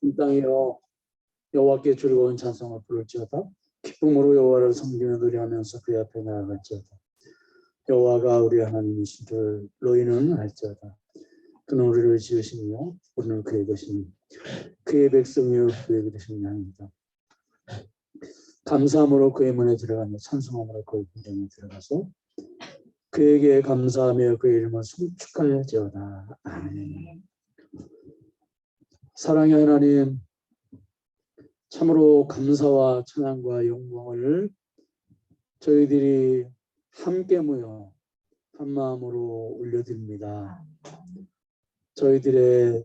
이 땅이여 여호와께 즐거운 찬송을 부를지어다. 기쁨으로 여호와를 섬기며 노래하면서 그의 앞에 나아갈지어다. 여호와가 우리 하나님이신 줄 너희는 알지어다. 그는 우리를 지으시며 우리는 그의 것이니 그의 백성이요 그의 기르신 양이다. 감사함으로 그의 문에 들어가며 찬송함으로 그의 궁전에 들어가서 그에게 감사하며 그의 이름을 송축하여지어다. 아멘. 사랑의 하나님, 참으로 감사와 찬양과 영광을 저희들이 함께 모여 한 마음으로 올려드립니다. 저희들의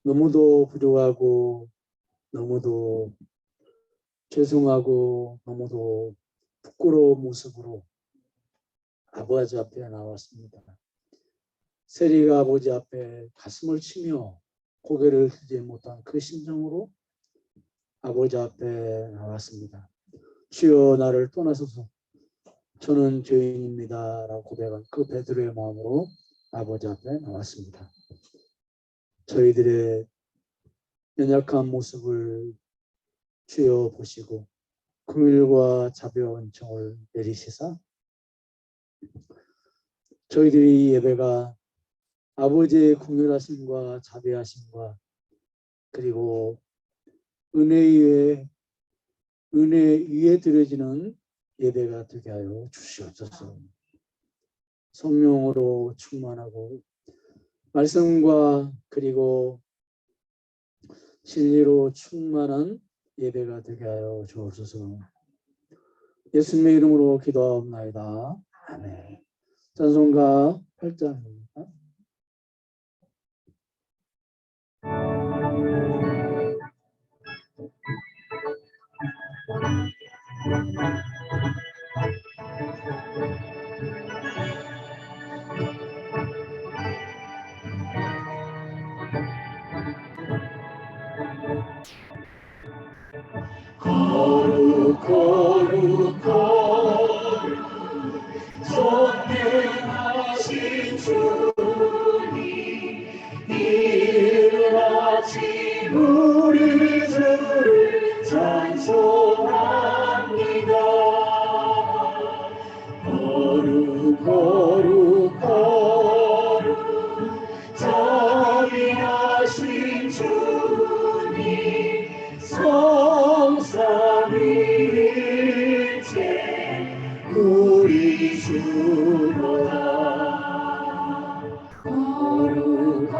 너무도 부족하고 너무도 죄송하고 너무도 부끄러운 모습으로 아버지 앞에 나왔습니다. 세리가 아버지 앞에 가슴을 치며 고개를 들지 못한 그 심정으로 아버지 앞에 나왔습니다. 주여 나를 떠나소서 저는 죄인입니다 라고 고백한 그 베드로의 마음으로 아버지 앞에 나왔습니다. 저희들의 연약한 모습을 주여 보시고 긍휼과 자비와 은총을 내리시사 저희들이 이 예배가 아버지의 긍휼하심과 자비하심과 그리고 은혜 위에 드려지는 예배가 되게 하여 주시옵소서. 성령으로 충만하고 말씀과 그리고 진리로 충만한 예배가 되게 하여 주옵소서. 예수님의 이름으로 기도하옵나이다. 아멘. 찬송가 8장입니다. 거룩 존귀하신 주님 이른 아침 우리 주를 찬송합니다. 거룩 존귀하신 주님 성삼위일체 우리 주로다. 거룩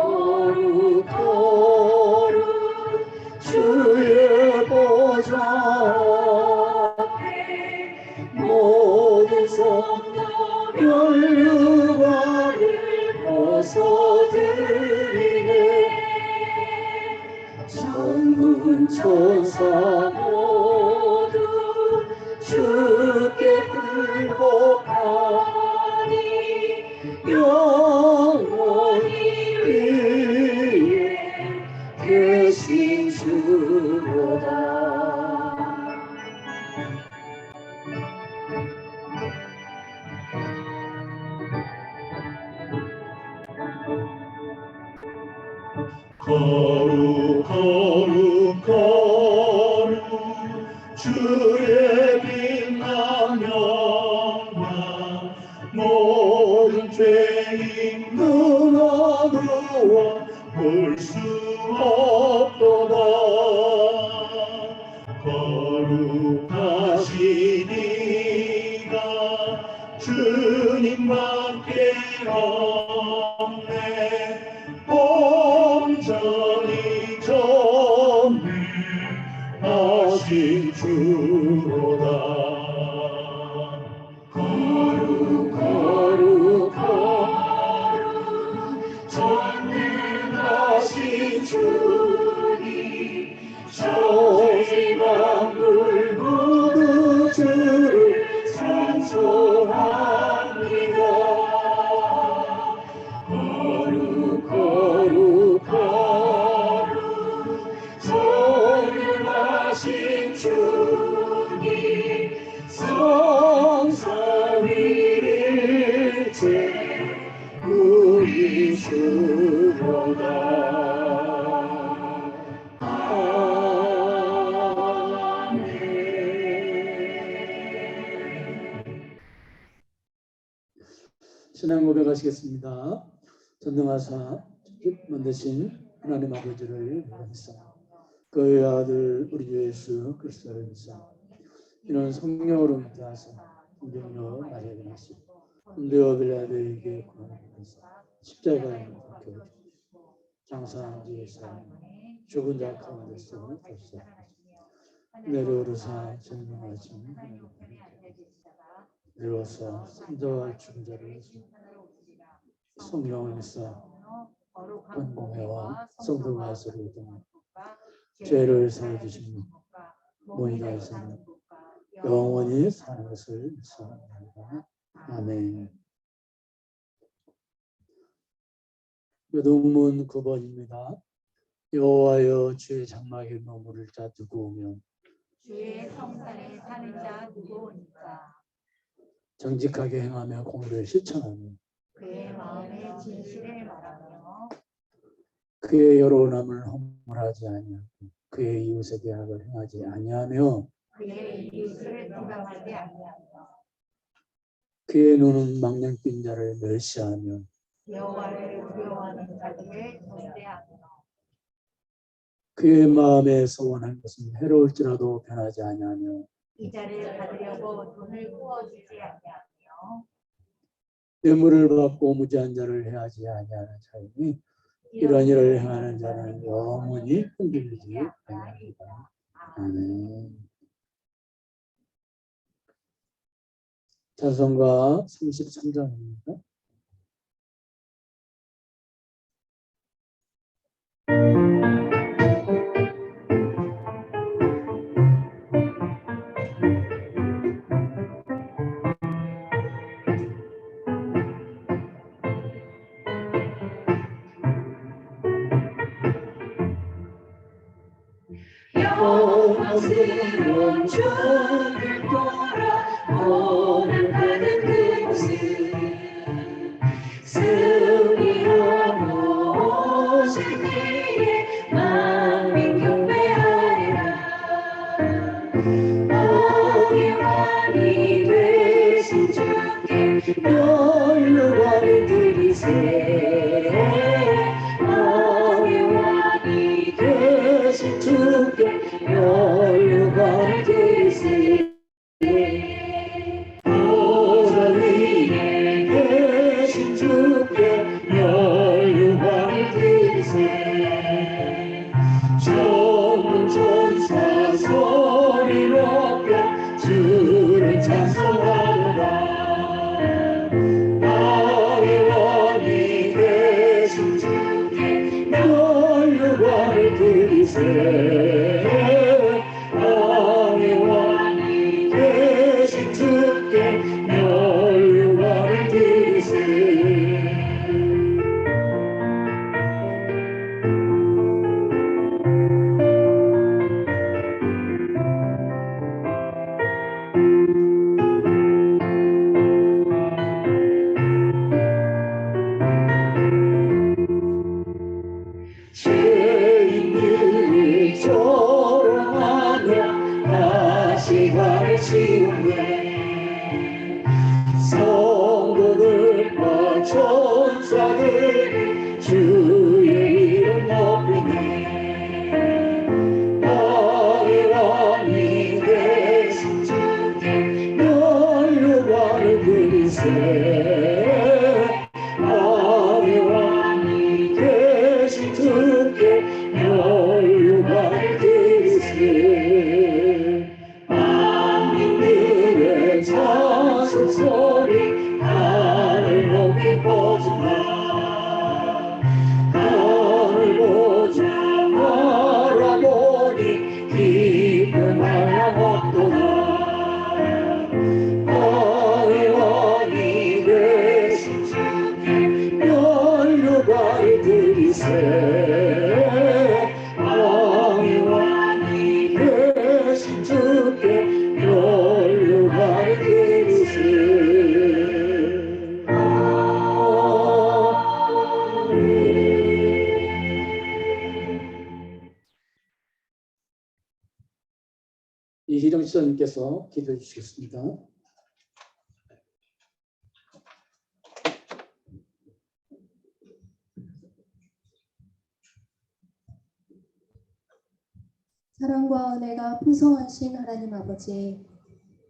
주의 보좌 앞에 모든 성도 멸류관을 벗어드리네. 천군 천사 모두 주께 불복하니 영원히 위에 계신 주로다. 거룩 주의 빛난 영광 모든 죄인 눈으로 볼 수 없도다. 거룩하시니가 주님밖에 없네. 온전히 전능하신 주로다. 거룩 전능하신 주님 저희 만물 모두 주를 찬송합니다. 거룩 전능하신 주님 신앙 고백하시겠습니다. 전능하사 만드신 하나님 아버지를 믿습니다. 그의 아들 우리 주 예수 그리스도를 믿습니다. 이는 성령으로 잉태하사 성령으로 마리아에게 나시고 본디오 빌라도에게 고난받으사 십자가에 못 박혀 장사한 지에서 죽은 자 가운데서 다시 내려오르사 전능하신 내려와서 산자와 죽은 자를 성령을 믿사 권공회와 성도가 서로도 죄를 사해주시며 모이다에서는 영원히 사는 것을 믿사옵나이다. 아멘. 요동문 9번입니다. 여호와여 주의 장막에 머무를 자 누구 오며 주의 성산에 사는 자 누구오니까. 정직하게 행하며 공의를 실천하며 그의 마음에 진실을 말하며 그의 여로남을 허물하지 아니하고 그의 이웃에 대학을 행하지 아니하며 그의 이웃을 동감하지 아니하며 그의 눈은 망령된 자를 멸시하며 여호와를 두려워하는 자들을 경배하며 그의 마음에 소원한 것은 해로울지라도 변하지 아니하며 이자를 받으려고 돈을 구워주지 아니하며 뇌물을 받고 무지한 자를 해하지 아니하는 자이니 이런 일을 행하는 자는 영원히 흔들리지 아니하리라. 아멘. 찬송가 33장입니다. 영광스러운 주를 돌아보는 하는 그곳은 승리로 오신 이의 만민 경배하리라. 어휘왕이 되신 주께 영광을 드리세. 어휘왕이 되신 주께 영광을 드리세. 보좌 위에 계신 주께 영광을 드리세. 전문 천사 소리 높여 주를 찬송하노라. 나의 왕이 되신 주께 영광을 드리세. 나의 왕이 되신 주께 영광을 드리세. 죄인들이 조롱하며 다시 가르치오네. 성도들과 천사들이 주의 이름 높이네. 나의 왕이 되신 주께 영광을 드리세. 나의 왕이 되신 주께 영광을 드리세. 만민들의 찬송 소리 하늘 높이 퍼지나. 하늘 보자 바라보니 깊은 한량 없도다. 나의 왕이 되신 주께 영광을 드리세. 나의 왕이 되신 주께 영광을 드리세. 이희정 시장님께서 기도해 주시겠습니다. 사랑과 은혜가 풍성하신 하나님 아버지,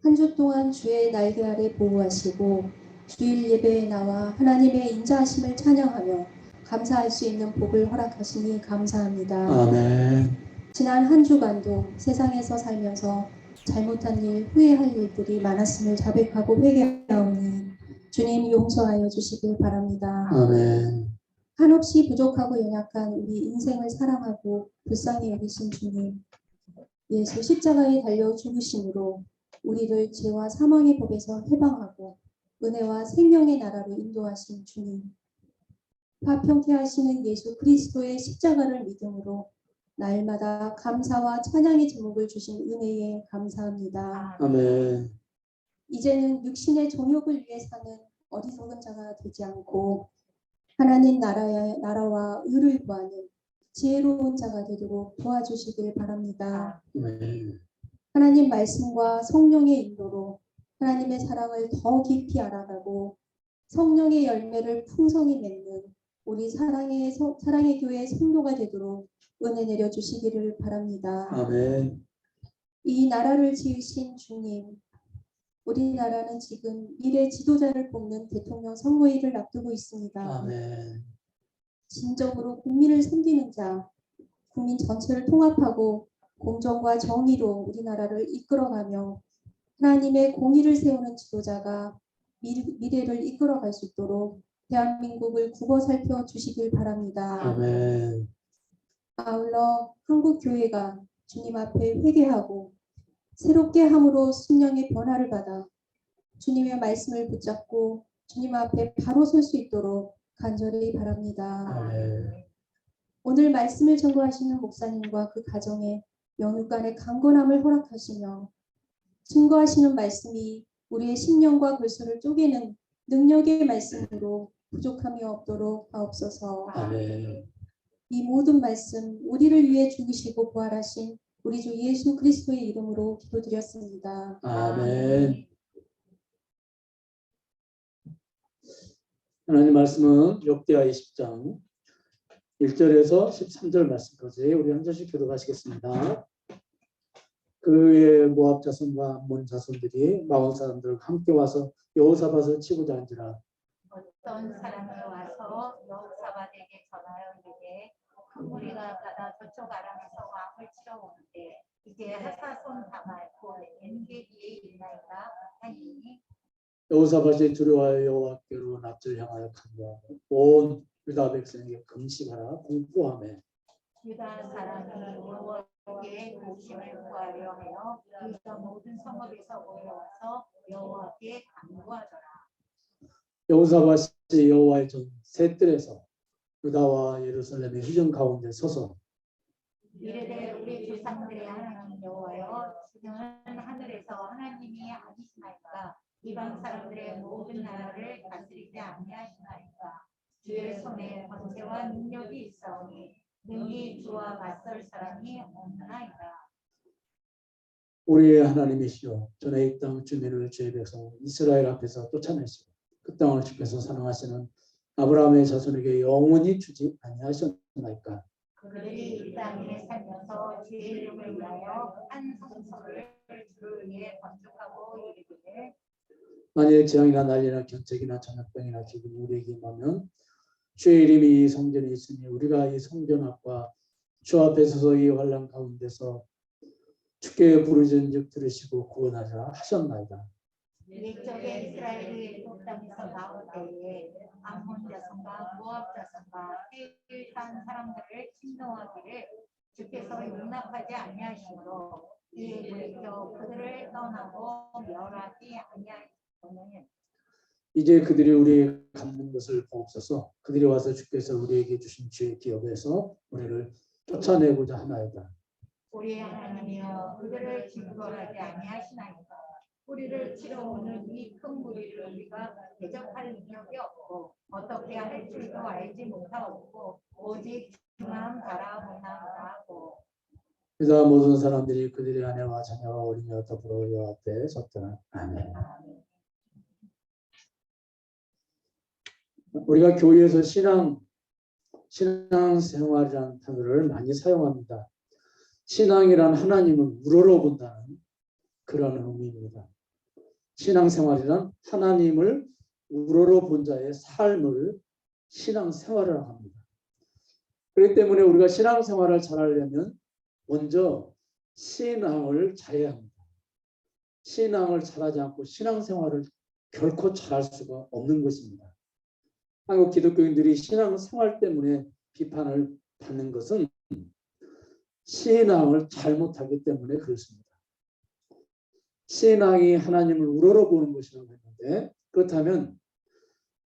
한 주 동안 주의 날개 아래 보호하시고 주일 예배에 나와 하나님의 인자하심을 찬양하며 감사할 수 있는 복을 허락하시니 감사합니다. 아멘. 지난 한 주간도 세상에서 살면서 잘못한 일, 후회할 일들이 많았음을 자백하고 회개하오니 주님 용서하여 주시길 바랍니다. 아멘. 한없이 부족하고 연약한 우리 인생을 사랑하고 불쌍히 여기신 주님, 예수 십자가에 달려 죽으심으로 우리를 죄와 사망의 법에서 해방하고 은혜와 생명의 나라로 인도하신 주님, 화평케 하시는 예수 그리스도의 십자가를 믿음으로 날마다 감사와 찬양의 제목을 주신 은혜에 감사합니다. 아멘. 이제는 육신의 정욕을 위해 사는 어리석은 자가 되지 않고 하나님 나라와 의를 구하는 지혜로운 자가 되도록 도와주시길 바랍니다. 아멘. 하나님 말씀과 성령의 인도로 하나님의 사랑을 더 깊이 알아가고 성령의 열매를 풍성히 맺는 우리 사랑의 교회 성도가 되도록 은혜 내려주시기를 바랍니다. 아멘. 이 나라를 지으신 주님, 우리나라는 지금 미래 지도자를 뽑는 대통령 선거일을 앞두고 있습니다. 아멘. 진정으로 국민을 섬기는 자, 국민 전체를 통합하고 공정과 정의로 우리나라를 이끌어가며 하나님의 공의를 세우는 지도자가 미래를 이끌어갈 수 있도록 대한민국을 굽어 살펴 주시길 바랍니다. 아멘. 아울러 한국 교회가 주님 앞에 회개하고 새롭게 함으로 심령의 변화를 받아 주님의 말씀을 붙잡고 주님 앞에 바로 설 수 있도록 간절히 바랍니다. 아멘. 오늘 말씀을 전거하시는 목사님과 그 가정에 영육간의 강건함을 허락하시며 증거하시는 말씀이 우리의 심령과 골수를 쪼개는 능력의 말씀으로 부족함이 없도록 하옵소서. 아멘. 이 모든 말씀 우리를 위해 죽으시고 부활하신 우리 주 예수 그리스도의 이름으로 기도드렸습니다. 아멘. 하나님 말씀은 역대하 20장 1절에서 13절 말씀까지 우리 한 절씩 교독하시겠습니다. 그의 모압 자손과 암몬 자손들이 마온 사람들과 함께 와서 여호사밧을 치고자 한지라. 어떤 사람이 와서 여호사밧에게 전하여 이르되 그 무리가 가다 저쪽 아람에서 왕을 치러 오는데 이제 하사손 다말 곧 엔게디에 있나이다 하니 여호사밧이 두려워하여 여호와께로 납치를 향하여 간구하고 온 유다 백성에게 금식하라 공포하며 유다 사람이 여호와께 도심을 구하려 하여 유다 모든 성읍에서 모여와서 여호와께 간구하더라. 여호사밧이 여호와의 전 셋들에서 유다와 예루살렘의 휴전 가운데 서서 이르되 우리 조상들의 하나님 여호와여 주는 하늘에서 하나님이 아니시나이까 이방 사람들의 모든 나라를 다스리지 아니하시나이까 주의 손에 권세와 능력이 있사오니 능히 주와 맞설 사람이 없나이다. 우리의 하나님이시여 전에 이 땅 주민을 주의 백성 이스라엘 앞에서 쫓아내시고 그 땅을 주께서 사랑하시는 아브라함의 자손에게 영원히 주지 아니하셨나이까. 그들이 이 땅에 살면서 주의 이름을 위하여 한 성소를 주를 위해 건축하고 이르기를 만일 재앙이나 난리나 견책이나 전염병이나 기근이 우리에게 임하면 주의 이름이 이 성전에 있으니 우리가 이 성전 앞과 주 앞에 서서 이 환난 가운데서 주께 부르짖은즉 들으시고 구원하자 하셨나이다. 옛적에 이스라엘이 애굽 땅에서 나올 때에 암몬 자손과 모압 자손과 세일 산 사람들을 침노하기를 주께서 용납하지 아니하시므로 이에 돌이켜 그들을 떠나고 멸하지 아니하시거늘 이제 그들이 우리의 갚는 것을 보옵소서. 그들이 와서 주께서 우리에게 주신 죄의 기업에서 우리를 쫓아내고자 하나이다. 우리의 하나님이여 그들을 징벌하지 아니하시나이까 우리를 치러 오는 이 큰 무리를 우리가 대적할 능력이 없고 어떻게 할 줄도 알지 못하고 오직 주만 바라보나이다 하고 그러자 모든 사람들이 그들의 아내와 자녀와 어린이와 더불어 여호와 앞에 섰더라. 아멘. 우리가 교회에서 신앙생활이라는 단어를 많이 사용합니다. 신앙이란 하나님을 우러러본다는 그런 의미입니다. 신앙생활이란 하나님을 우러러본 자의 삶을 신앙생활이라고 합니다. 그렇기 때문에 우리가 신앙생활을 잘하려면 먼저 신앙을 잘해야 합니다. 신앙을 잘하지 않고 신앙생활을 결코 잘할 수가 없는 것입니다. 한국 기독교인들이 신앙생활 때문에 비판을 받는 것은 신앙을 잘못하기 때문에 그렇습니다. 신앙이 하나님을 우러러보는 것이라고 했는데, 그렇다면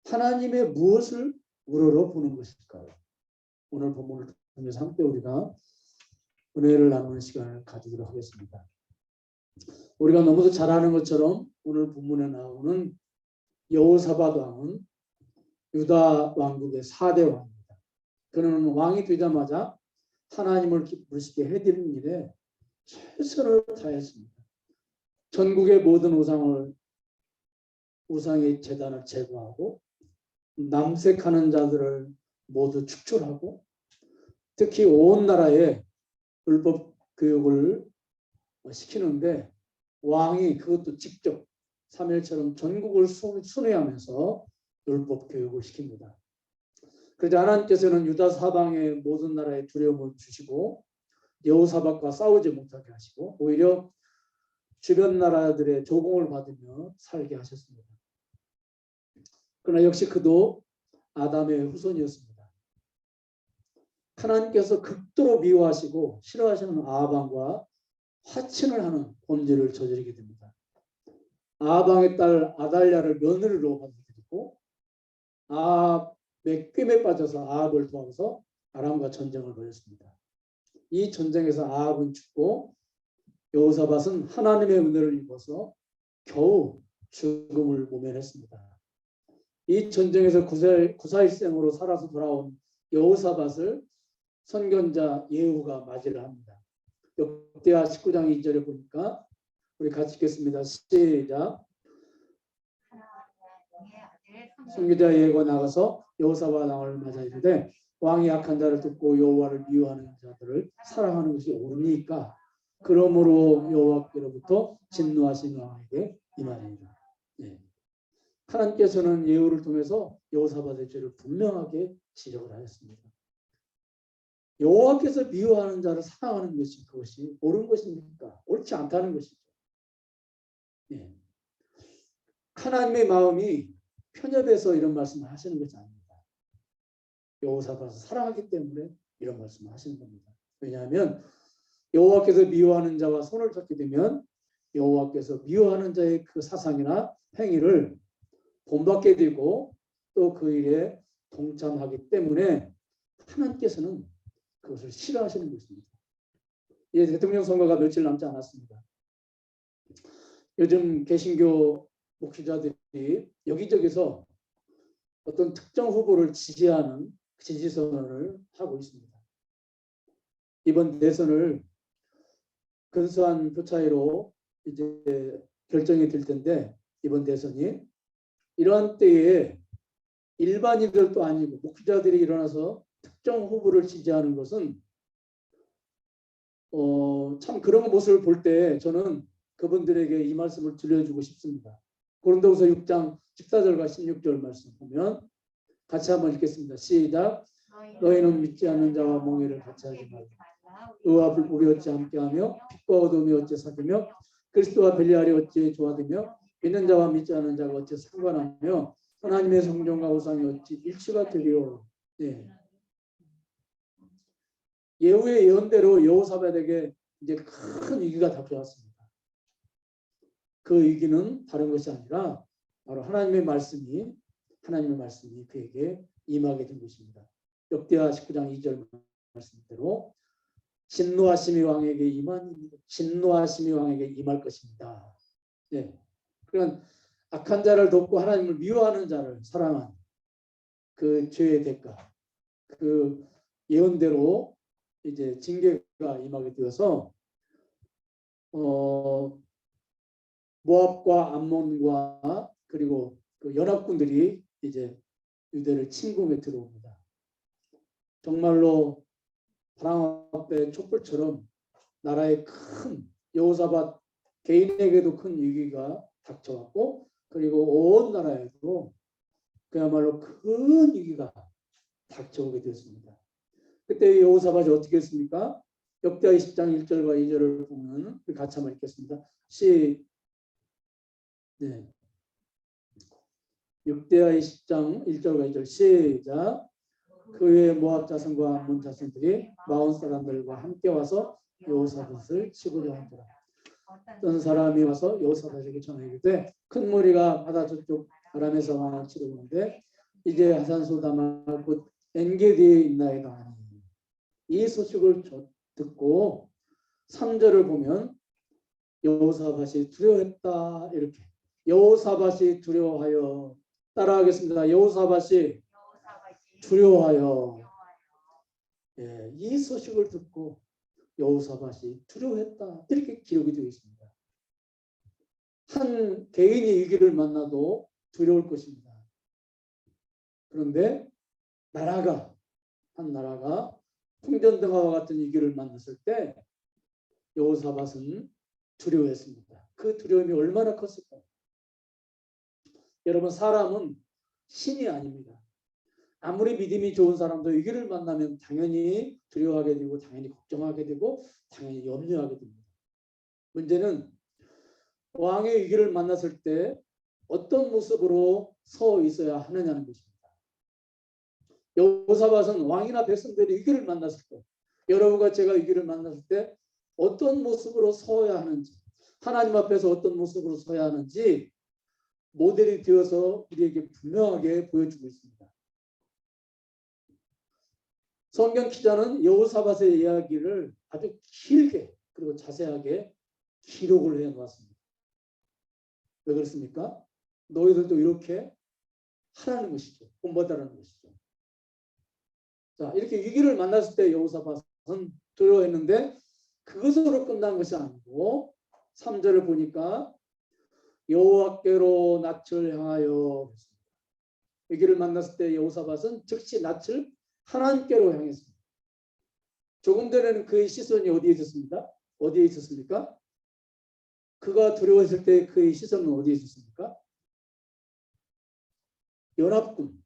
하나님의 무엇을 우러러보는 것일까요? 오늘 본문을 통해서 함께 우리가 은혜를 나누는 시간을 가지도록 하겠습니다. 우리가 너무도 잘 아는 것처럼 오늘 본문에 나오는 여호사밧 왕은 유다 왕국의 4대 왕입니다. 그는 왕이 되자마자 하나님을 기쁘시게 해드리는 일에 최선을 다했습니다. 전국의 모든 우상의 제단을 제거하고 남색하는 자들을 모두 축출하고 특히 온 나라에 율법 교육을 시키는데 왕이 그것도 직접 사무엘처럼 전국을 순회하면서 율법 교육을 시킵니다. 그러자 하나님께서는 유다 사방의 모든 나라에 두려움을 주시고 여호사밧과 싸우지 못하게 하시고 오히려 주변 나라들의 조공을 받으며 살게 하셨습니다. 그러나 역시 그도 아담의 후손이었습니다. 하나님께서 극도로 미워하시고 싫어하시는 아방과 화친을 하는 범죄를 저지르게 됩니다. 아방의 딸 아달랴를 며느리로 받아들이고 아합의 꾀에 빠져서 아합을 도와서 아람과 전쟁을 벌였습니다. 이 전쟁에서 아합은 죽고 여호사밧은 하나님의 은혜를 입어서 겨우 죽음을 모면했습니다. 이 전쟁에서 구사일생으로 살아서 돌아온 여호사밧을 선견자 예후가 맞이를 합니다. 역대하 19장 2절에 보니까 우리 같이 읽겠습니다. 시작. 선견자 예후가 나가서 여호사밧 왕을 맞아 이르되 왕이 악한 자를 듣고 여호와를 미워하는 자들을 사랑하는 것이 옳으니까 그러므로 여호와께로부터 진노하신 왕에게 임하리이다. 네. 하나님께서는 예후를 통해서 여호사밧의 죄를 분명하게 지적을 하였습니다. 여호와께서 미워하는 자를 사랑하는 것이 그것이 옳은 것입니까? 옳지 않다는 것이죠. 네. 하나님의 마음이 편협해서 이런 말씀을 하시는 것이 아닙니다. 여호사밧을 사랑하기 때문에 이런 말씀을 하시는 겁니다. 왜냐하면 여호와께서 미워하는 자와 손을 잡게 되면 여호와께서 미워하는 자의 그 사상이나 행위를 본받게 되고 또 그 일에 동참하기 때문에 하나님께서는 그것을 싫어하시는 것입니다. 이 대통령 선거가 며칠 남지 않았습니다. 요즘 개신교 목회자들이 여기저기서 어떤 특정 후보를 지지하는 지지선언을 하고 있습니다. 이번 대선을 근소한 표차이로 이제 결정이 될 텐데 이번 대선이 이러한 때에 일반인들도 아니고 목회자들이 일어나서 특정 후보를 지지하는 것은 참 그런 모습을 볼 때 저는 그분들에게 이 말씀을 들려주고 싶습니다. 고린도후서 6장 14절과 16절 말씀 보면 같이 한번 읽겠습니다. 시작. 너희는 믿지 않는 자와 몽해를 같이 하지 말라. 의와 불법이 어찌 함께하며 빛과 어둠이 어찌 사귀며 그리스도와 벨리알이 어찌 조화되며 믿는 자와 믿지 않는 자가 어찌 상관하며 하나님의 성전과 우상이 어찌 일치가 되리요. 네. 예후의 예언대로 여호사밧에게 이제 큰 위기가 닥쳐왔습니다. 그 위기는 다른 것이 아니라 바로 하나님의 말씀이 그에게 임하게 된 것입니다. 역대하 19장 2절 말씀대로 진노하심이 왕에게 임할 것입니다. 네. 그러니까 악한 자를 돕고 하나님을 미워하는 자를 사랑한 그 죄의 대가, 그 예언대로 이제 징계가 임하게 되어서 모압과 암몬과 그리고 그 연합군들이 이제 유대를 침공에 들어옵니다. 정말로 바람 앞에 촛불처럼 나라에 큰 여호사밧 개인에게도 큰 위기가 닥쳐왔고 그리고 온 나라에도 그야말로 큰 위기가 닥쳐오게 되었습니다. 그때 여호사밧이 어떻게 했습니까? 역대하 20장 1절과 2절을 보면 같이 한번 읽겠습니다. 네. 역대하 20장 1절과 2절 시작. 그의 모압 자손과 암몬 자손들이 마온 사람들과 함께 와서 여호사밧을 치고자 하더라. 어떤 사람이 와서 여호사밧에게 전하기를 큰 무리가 바다 저쪽 아람에서 왕을 치고 있는데 이제 하산소다말 곧 엔게디에 있나이다 하니 이 소식을 듣고 3절을 보면 여호사밧이 두려워했다 이렇게 여호사밧이 두려워하여 따라하겠습니다. 여호사밧이 두려워하여 예, 이 소식을 듣고 여호사밧이 두려워했다 이렇게 기록이 되어 있습니다. 한 개인이 위기를 만나도 두려울 것입니다. 그런데 한 나라가 풍전등화와 같은 위기를 만났을 때 여호사밧은 두려워했습니다. 그 두려움이 얼마나 컸을까요? 여러분 사람은 신이 아닙니다. 아무리 믿음이 좋은 사람도 위기를 만나면 당연히 두려워하게 되고 당연히 걱정하게 되고 당연히 염려하게 됩니다. 문제는 왕의 위기를 만났을 때 어떤 모습으로 서 있어야 하느냐는 것입니다. 여호사밧은 왕이나 백성들이 위기를 만났을 때 여러분과 제가 위기를 만났을 때 어떤 모습으로 서야 하는지 하나님 앞에서 어떤 모습으로 서야 하는지 모델이 되어서 우리에게 분명하게 보여주고 있습니다. 성경 기자는 여호사밧의 이야기를 아주 길게 그리고 자세하게 기록을 해 놓았습니다. 왜 그렇습니까? 너희들도 이렇게 하라는 것이죠. 본받으라는 것이죠. 자, 이렇게 위기를 만났을 때 여호사밧은 두려워했는데 그것으로 끝난 것이 아니고 3절을 보니까 여호와께로 낯을 향하여 위기를 만났을 때 여호사밧은 즉시 낯을 하나님께로 향했습니다. 조금 전에는 그의 시선이 어디에 있었습니다? 어디에 있었습니까? 그가 두려워했을 때 그의 시선은 어디에 있었습니까? 연합군,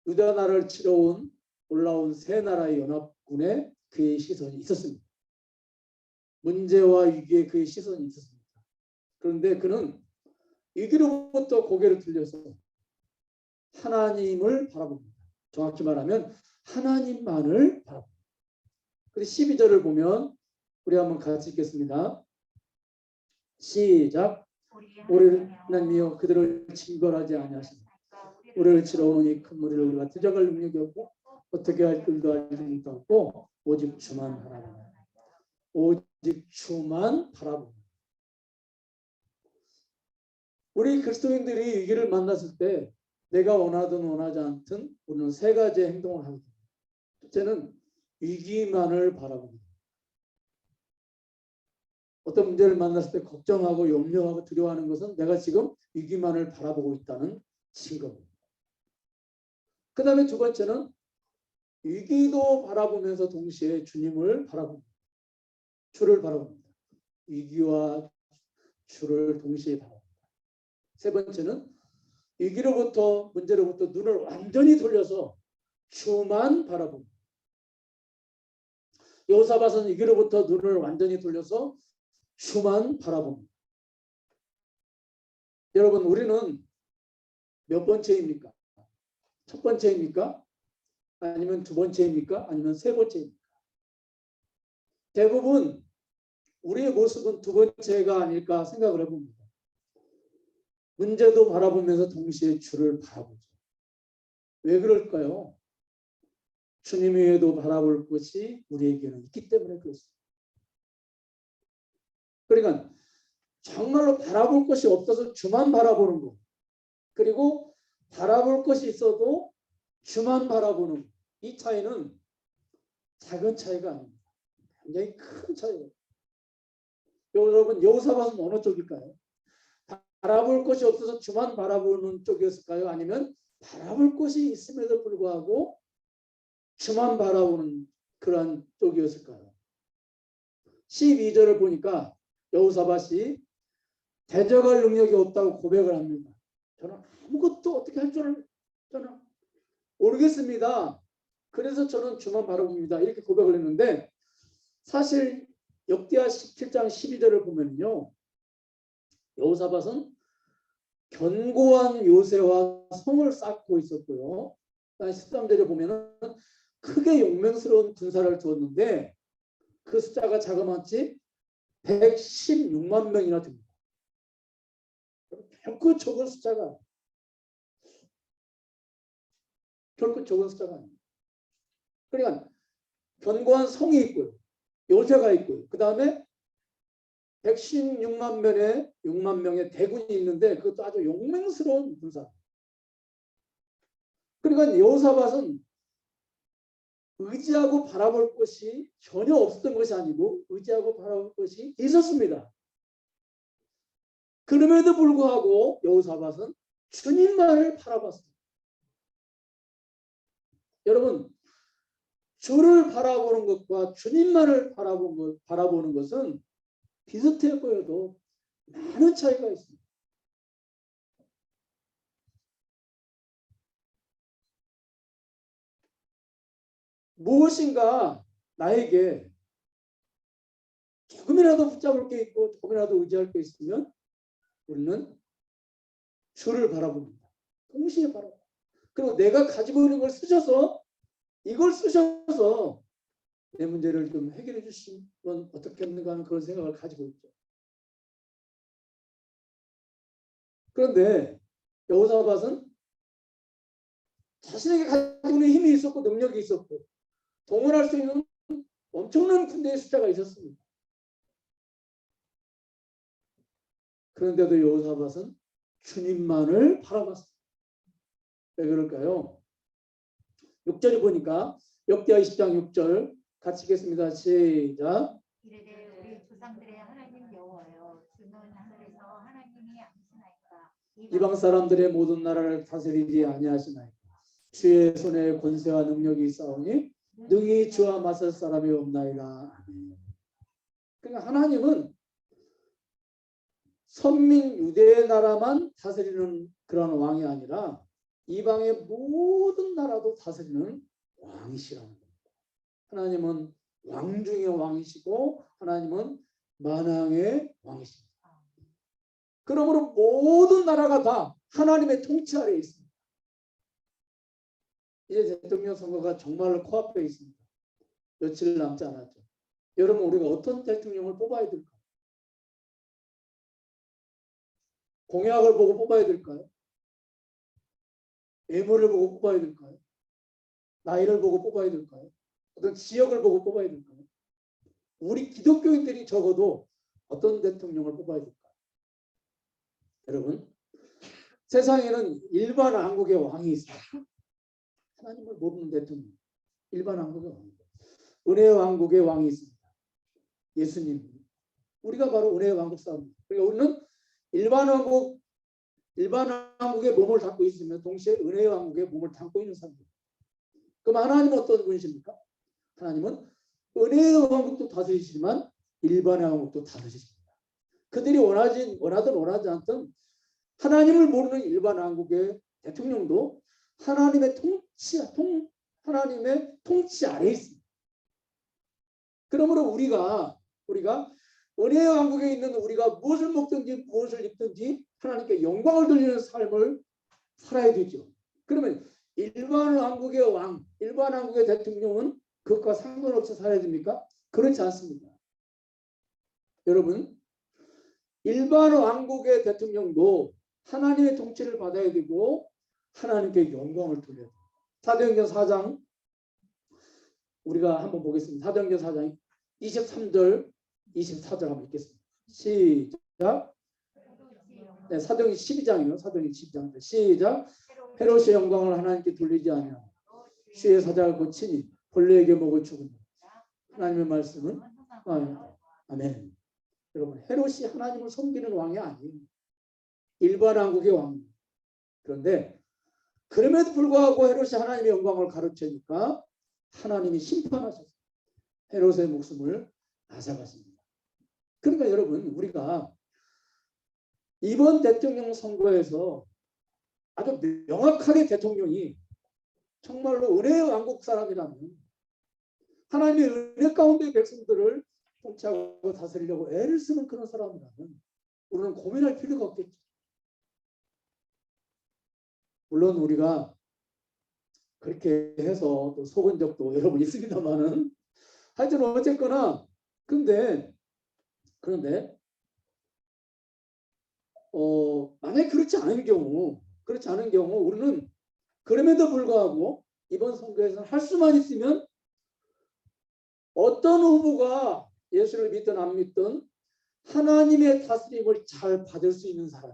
유다 나라를 치러 올라온 세 나라의 연합군에 그의 시선이 있었습니다. 문제와 위기에 그의 시선이 있었습니다. 그런데 그는 위기로부터 고개를 들려서 하나님을 바라봅니다. 정확히 말하면 하나님만을 바라봅니다. 그래서 12절을 보면 우리 한번 같이 읽겠습니다. 시작. 우리를 하나님이여 그들을 징벌하지 아니하시니 우리를 치러 오니 큰 무리를 우리가 대적할 능력이 없고 어떻게 할 줄도 알지 못하고 오직 주만 바라봅니다. 오직 주만 바라봅니다. 우리 그리스도인들이 위기를 만났을 때 내가 원하든 원하지 않든 우리는 세 가지의 행동을 하게 됩니다. 첫째는 위기만을 바라봅니다. 어떤 문제를 만났을 때 걱정하고 염려하고 두려워하는 것은 내가 지금 위기만을 바라보고 있다는 증거입니다. 그 다음에 두 번째는 위기도 바라보면서 동시에 주님을 바라봅니다. 주를 바라봅니다. 위기와 주를 동시에 바라봅니다. 세 번째는 위기로부터 문제로부터 눈을 완전히 돌려서 주만 바라봅니다. 여호사밧은 위기로부터 눈을 완전히 돌려서 주만 바라봅니다. 여러분 우리는 몇 번째입니까? 첫 번째입니까? 아니면 두 번째입니까? 아니면 세 번째입니까? 대부분 우리의 모습은 두 번째가 아닐까 생각을 해봅니다. 문제도 바라보면서 동시에 주를 바라보죠. 왜 그럴까요? 주님 외에도 바라볼 것이 우리에게는 있기 때문에 그렇습니다. 그러니까 정말로 바라볼 것이 없어서 주만 바라보는 것, 그리고 바라볼 것이 있어도 주만 바라보는 것, 이 차이는 작은 차이가 아닙니다. 굉장히 큰 차이예요. 여러분 여호사밧은 어느 쪽일까요? 바라볼 것이 없어서 주만 바라보는 쪽이었을까요? 아니면 바라볼 것이 있음에도 불구하고 주만 바라보는 그러한 쪽이었을까요? 12절을 보니까 여호사밧이 대적할 능력이 없다고 고백을 합니다. 저는 아무것도 어떻게 할 줄을 저는 모르겠습니다. 그래서 저는 주만 바라봅니다. 이렇게 고백을 했는데 사실 역대하 17장 12절을 보면요. 여호사밧은 견고한 요새와 성을 쌓고 있었고요. 13절에 보면은 크게 용맹스러운 군사를 두었는데 그 숫자가 자그마치 116만 명이나 됩니다. 결코 적은 숫자가 아닙니다. 그러니까 견고한 성이 있고요. 요새가 있고요. 그 다음에 6만 명의 대군이 있는데 그것도 아주 용맹스러운 군사. 그러니까 여호사밧은 의지하고 바라볼 것이 전혀 없었던 것이 아니고 의지하고 바라볼 것이 있었습니다. 그럼에도 불구하고 여호사밧은 주님만을 바라봤습니다. 여러분, 주를 바라보는 것과 주님만을 바라보는 것은 비슷해 보여도 많은 차이가 있습니다. 무엇인가 나에게 조금이라도 붙잡을 게 있고 조금이라도 의지할 게 있으면 우리는 주를 바라봅니다. 동시에 바라봅니다. 그리고 내가 가지고 있는 걸 쓰셔서 내 문제를 좀 해결해 주시면 어떻겠는가 하는 그런 생각을 가지고 있죠. 그런데 여호사밧은 자신에게 가지고 있는 힘이 있었고 능력이 있었고 동원할 수 있는 엄청난 군대의 숫자가 있었습니다. 그런데도 여호사밧은 주님만을 바라봤습니다. 왜 그럴까요? 6절에 보니까 역대하 20장 6절 같이 읽겠습니다. 시작. 이르되 우리 조상들의 하나님 여호와여 주는 하늘에서 하나님이 아니시나이까 이방 사람들의 모든 나라를 다스리지 아니하시나이까 주의 손에 권세와 능력이 있사오니 능히 주와 맞설 사람이 없나이다. 아멘. 그러니까 하나님은 선민 유대의 나라만 다스리는 그런 왕이 아니라 이방의 모든 나라도 다스리는 왕이시라는 겁니다. 하나님은 왕 중의 왕이시고 하나님은 만왕의 왕이십니다. 그러므로 모든 나라가 다 하나님의 통치 아래에 있습니다. 이제 대통령 선거가 정말로 코앞에 있습니다. 며칠 남지 않았죠. 여러분 우리가 어떤 대통령을 뽑아야 될까요? 공약을 보고 뽑아야 될까요? 외모를 보고 뽑아야 될까요? 나이를 보고 뽑아야 될까요? 어떤 지역을 보고 뽑아야 될까요? 우리 기독교인들이 적어도 어떤 대통령을 뽑아야 될까요? 여러분, 세상에는 일반 왕국의 왕이 있습니다. 하나님을 모르는 대통령, 일반 왕국의 왕. 은혜의 왕국의 왕이 있습니다. 예수님. 우리가 바로 은혜의 왕국 사람입니다. 그러니까 우리는 일반 왕국의 몸을 담고 있으면 동시에 은혜의 왕국의 몸을 담고 있는 사람입니다. 그럼 하나님은 어떤 분이십니까? 하나님은 은혜의 왕국도 다스리시지만 일반의 왕국도 다스리십니다. 그들이 원하든 원하지 않든 하나님을 모르는 일반 왕국의 대통령도 하나님의 통치 아래에 있습니다. 그러므로 우리가 은혜의 왕국에 있는 우리가 무엇을 먹든지 무엇을 입든지 하나님께 영광을 돌리는 삶을 살아야 되죠. 그러면 일반 왕국의 왕, 일반 왕국의 대통령은 그것과 상관없이 살아야 됩니까? 그렇지 않습니다. 여러분, 일반 왕국의 대통령도 하나님의 통치를 받아야 되고 하나님께 영광을 돌려야 됩니다. 사도행전 4장 우리가 한번 보겠습니다. 사도행전 4장 23절 24절 한번 읽겠습니다. 시작. 네, 사도행전 12장이요. 사도행전 12장 시작. 헤롯의 영광을 하나님께 돌리지 아니하고 주의 사자를 고치니 벌레에게 먹을 죽은 하나님의 말씀은 아멘. 여러분, 헤롯이 하나님을 섬기는 왕이 아니에요. 일반 왕국의 왕. 그런데 그럼에도 불구하고 헤롯이 하나님의 영광을 가르치니까 하나님이 심판하셨어요. 헤롯의 목숨을 앗아갔습니다. 그러니까 여러분, 우리가 이번 대통령 선거에서 아주 명확하게 대통령이 정말로 은혜의 왕국 사람이라면, 하나님의 은혜 가운데 백성들을 통치하고 다스리려고 애를 쓰는 그런 사람이라면 우리는 고민할 필요가 없겠죠. 물론 우리가 그렇게 해서 또 속은 적도 여러분 있습니다만은, 하여튼 어쨌거나 그런데 만약에 그렇지 않은 경우 우리는 그럼에도 불구하고 이번 선거에서 할 수만 있으면 어떤 후보가 예수를 믿든 안 믿든 하나님의 다스림을 잘 받을 수 있는 사람,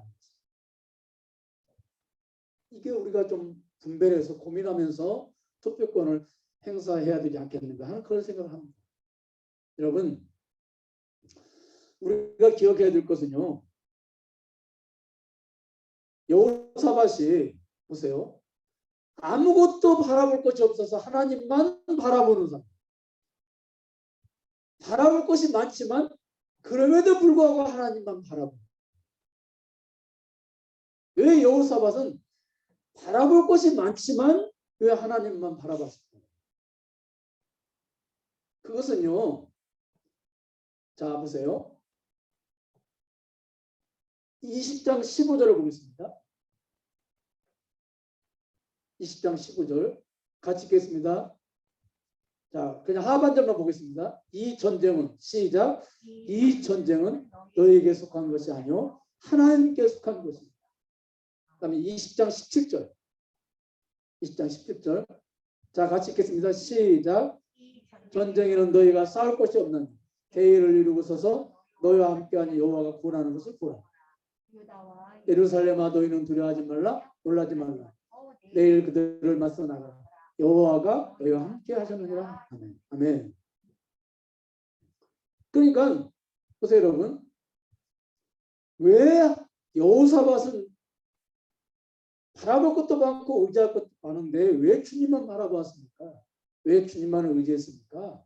이게 우리가 좀 분별해서 고민하면서 투표권을 행사해야 되지 않겠는가 하는 그런 생각을 합니다. 여러분, 우리가 기억해야 될 것은요, 여호사밧이 보세요, 아무것도 바라볼 것이 없어서 하나님만 바라보는 사람, 바라볼 것이 많지만 그럼에도 불구하고 하나님만 바라보는. 왜 여호사밧은 바라볼 것이 많지만 왜 하나님만 바라봤을까요? 그것은요, 자 보세요, 20장 15절을 보겠습니다. 20장 15절 같이 읽겠습니다. 자, 그냥 하반절만 보겠습니다. 이 전쟁은, 시작, 이 전쟁은 너에게 속한 것이 아니요 하나님께 속한 것입니다. 그 다음에 20장 17절, 20장 17절, 자 같이 읽겠습니다. 시작, 전쟁에는 너희가 싸울 것이 없는 계획을 이루고 서서 너희와 함께하는 여호와가 구원하는 것을 보라. 예루살렘아, 너희는 두려워하지 말라, 놀라지 말라. 내일 그들을 맞서 나가라. 여호와가 너희와 함께 하셨느니라. 아멘. 아멘. 그러니까 보세요 여러분, 왜 여호사밧은 바라볼 것도 많고 의지할 것도 많은데 왜 주님만 바라보았습니까? 왜 주님만을 의지했습니까?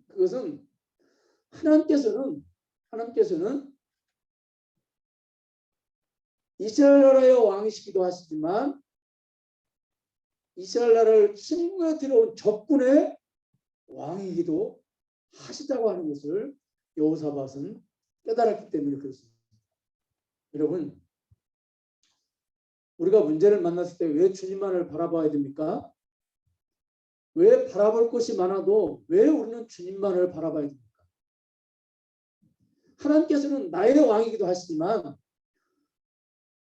그것은 하나님께서는 이스라엘 나라의 왕이시기도 하시지만 이스라엘 나라를 침공해 들어온 적군의 왕이기도 하시다고 하는 것을 여호사밧은 깨달았기 때문에 그렇습니다. 여러분, 우리가 문제를 만났을 때 왜 주님만을 바라봐야 됩니까? 왜 바라볼 것이 많아도 왜 우리는 주님만을 바라봐야 됩니까? 하나님께서는 나의 왕이기도 하시지만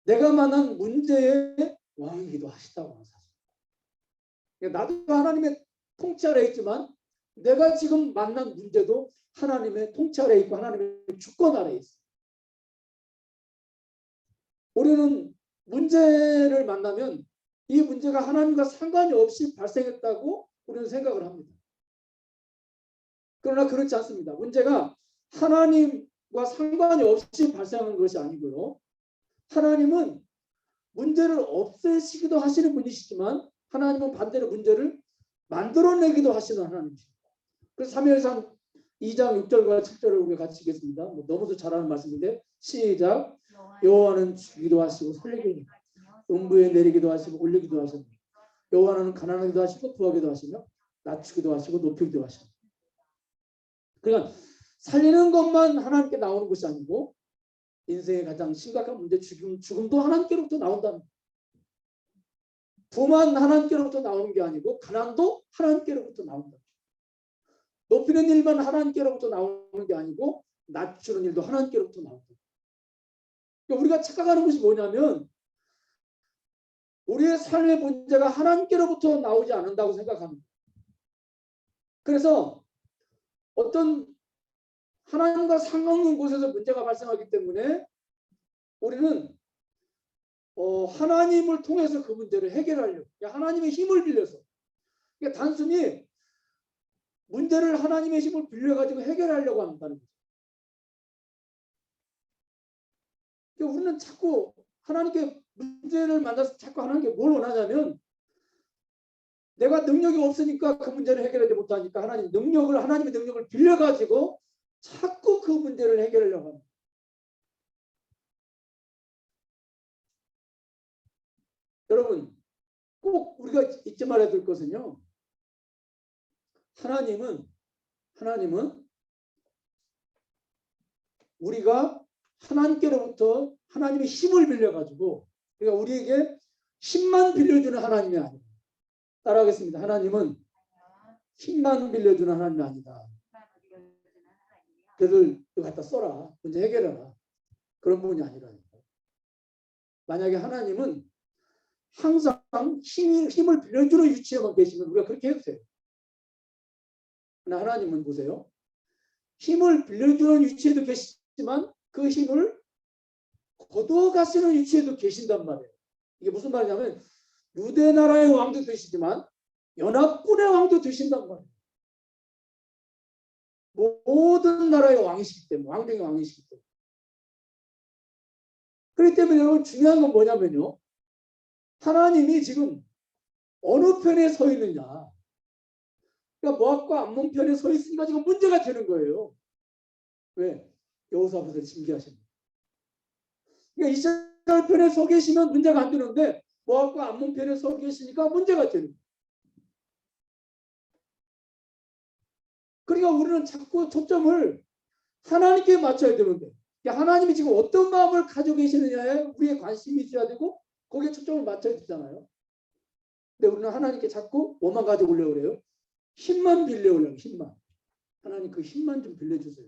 내가 만난 문제의 왕이기도 하시다고 하는 사실. 나도 하나님의 통치 아래 있지만 내가 지금 만난 문제도 하나님의 통치 아래 있고 하나님의 주권 아래 있어. 우리는 문제를 만나면 이 문제가 하나님과 상관이 없이 발생했다고 우리는 생각을 합니다. 그러나 그렇지 않습니다. 문제가 하나님과 상관이 없이 발생하는 것이 아니고요. 하나님은 문제를 없애시기도 하시는 분이시지만 하나님은 반대로 문제를 만들어내기도 하시는 하나님이십니다. 그래서 사무엘상 2장 6절과 7절을 우리가 같이 읽겠습니다. 너무도 잘 아는 말씀인데 시작, 여호와는 주기도 하시고 살리기도 하시고 음부에 내리기도 하시고 올리기도 하십니다. 여호와는 가난하기도 하시고 부하기도 하시며 낮추기도 하시고 높이기도 하십니다. 그러니까 살리는 것만 하나님께 나오는 것이 아니고 인생의 가장 심각한 문제 죽음도 하나님께로부터 나온다는 거예요. 부만 하나님께로부터 나오는 게 아니고 가난도 하나님께로부터 나온다. 높이는 일만 하나님께로부터 나오는 게 아니고 낮추는 일도 하나님께로부터 나온다. 그러니까 우리가 착각하는 것이 뭐냐면 우리의 삶의 문제가 하나님께로부터 나오지 않는다고 생각합니다. 그래서 어떤 하나님과 상관없는 곳에서 문제가 발생하기 때문에 우리는 하나님을 통해서 그 문제를 해결하려고, 하나님의 힘을 빌려서, 그러니까 단순히 문제를 하나님의 힘을 빌려가지고 해결하려고 한다는 거죠. 그러니까 우리는 자꾸 하나님께 문제를 만나서 자꾸 하나님께 뭘 원하냐면 내가 능력이 없으니까 그 문제를 해결하지 못하니까 하나님의 능력을 빌려가지고 자꾸 그 문제를 해결하려고 합니다. 여러분 꼭 우리가 잊지 말아야 될 것은요. 하나님은 우리가 하나님께로부터 하나님의 힘을 빌려가지고 그러니까 우리에게 힘만 빌려주는 하나님이 아니에요. 따라하겠습니다. 하나님은 힘만 빌려주는 하나님이 아니다. 그들 갖다 써라. 문제 해결해라. 그런 부분이 아니라니까. 만약에 하나님은 항상 힘을 빌려주는 위치에만 계시면 우리가 그렇게 해도 돼요. 그러나 하나님은 보세요. 힘을 빌려주는 위치에도 계시지만 그 힘을 거두어 가시는 위치에도 계신단 말이에요. 이게 무슨 말이냐면 유대 나라의 왕도 되시지만 연합군의 왕도 되신단 말이에요. 모든 나라의 왕이시기 때문에 왕중의 왕이시기 때문에. 그렇기 때문에 여러분 중요한 건 뭐냐면요. 하나님이 지금 어느 편에 서 있느냐. 그러니까 모압과 암몬 편에 서 있으니까 지금 문제가 되는 거예요. 왜? 여호사밧을 징계하십니다. 그러니까 이스라엘 편에 서 계시면 문제가 안 되는데 모압과 암몬 편에 서 계시니까 문제가 되는 거예요. 그러니까 우리는 자꾸 초점을 하나님께 맞춰야 되는데 그러니까 하나님이 지금 어떤 마음을 가지고 계시느냐에 우리의 관심이 있어야 되고 거기에 초점을 맞춰야 되잖아요. 근데 우리는 하나님께 자꾸 뭐만 가지고 오려고 그래요? 힘만 빌려오려고 해요. 힘만. 하나님 그 힘만 좀 빌려주세요.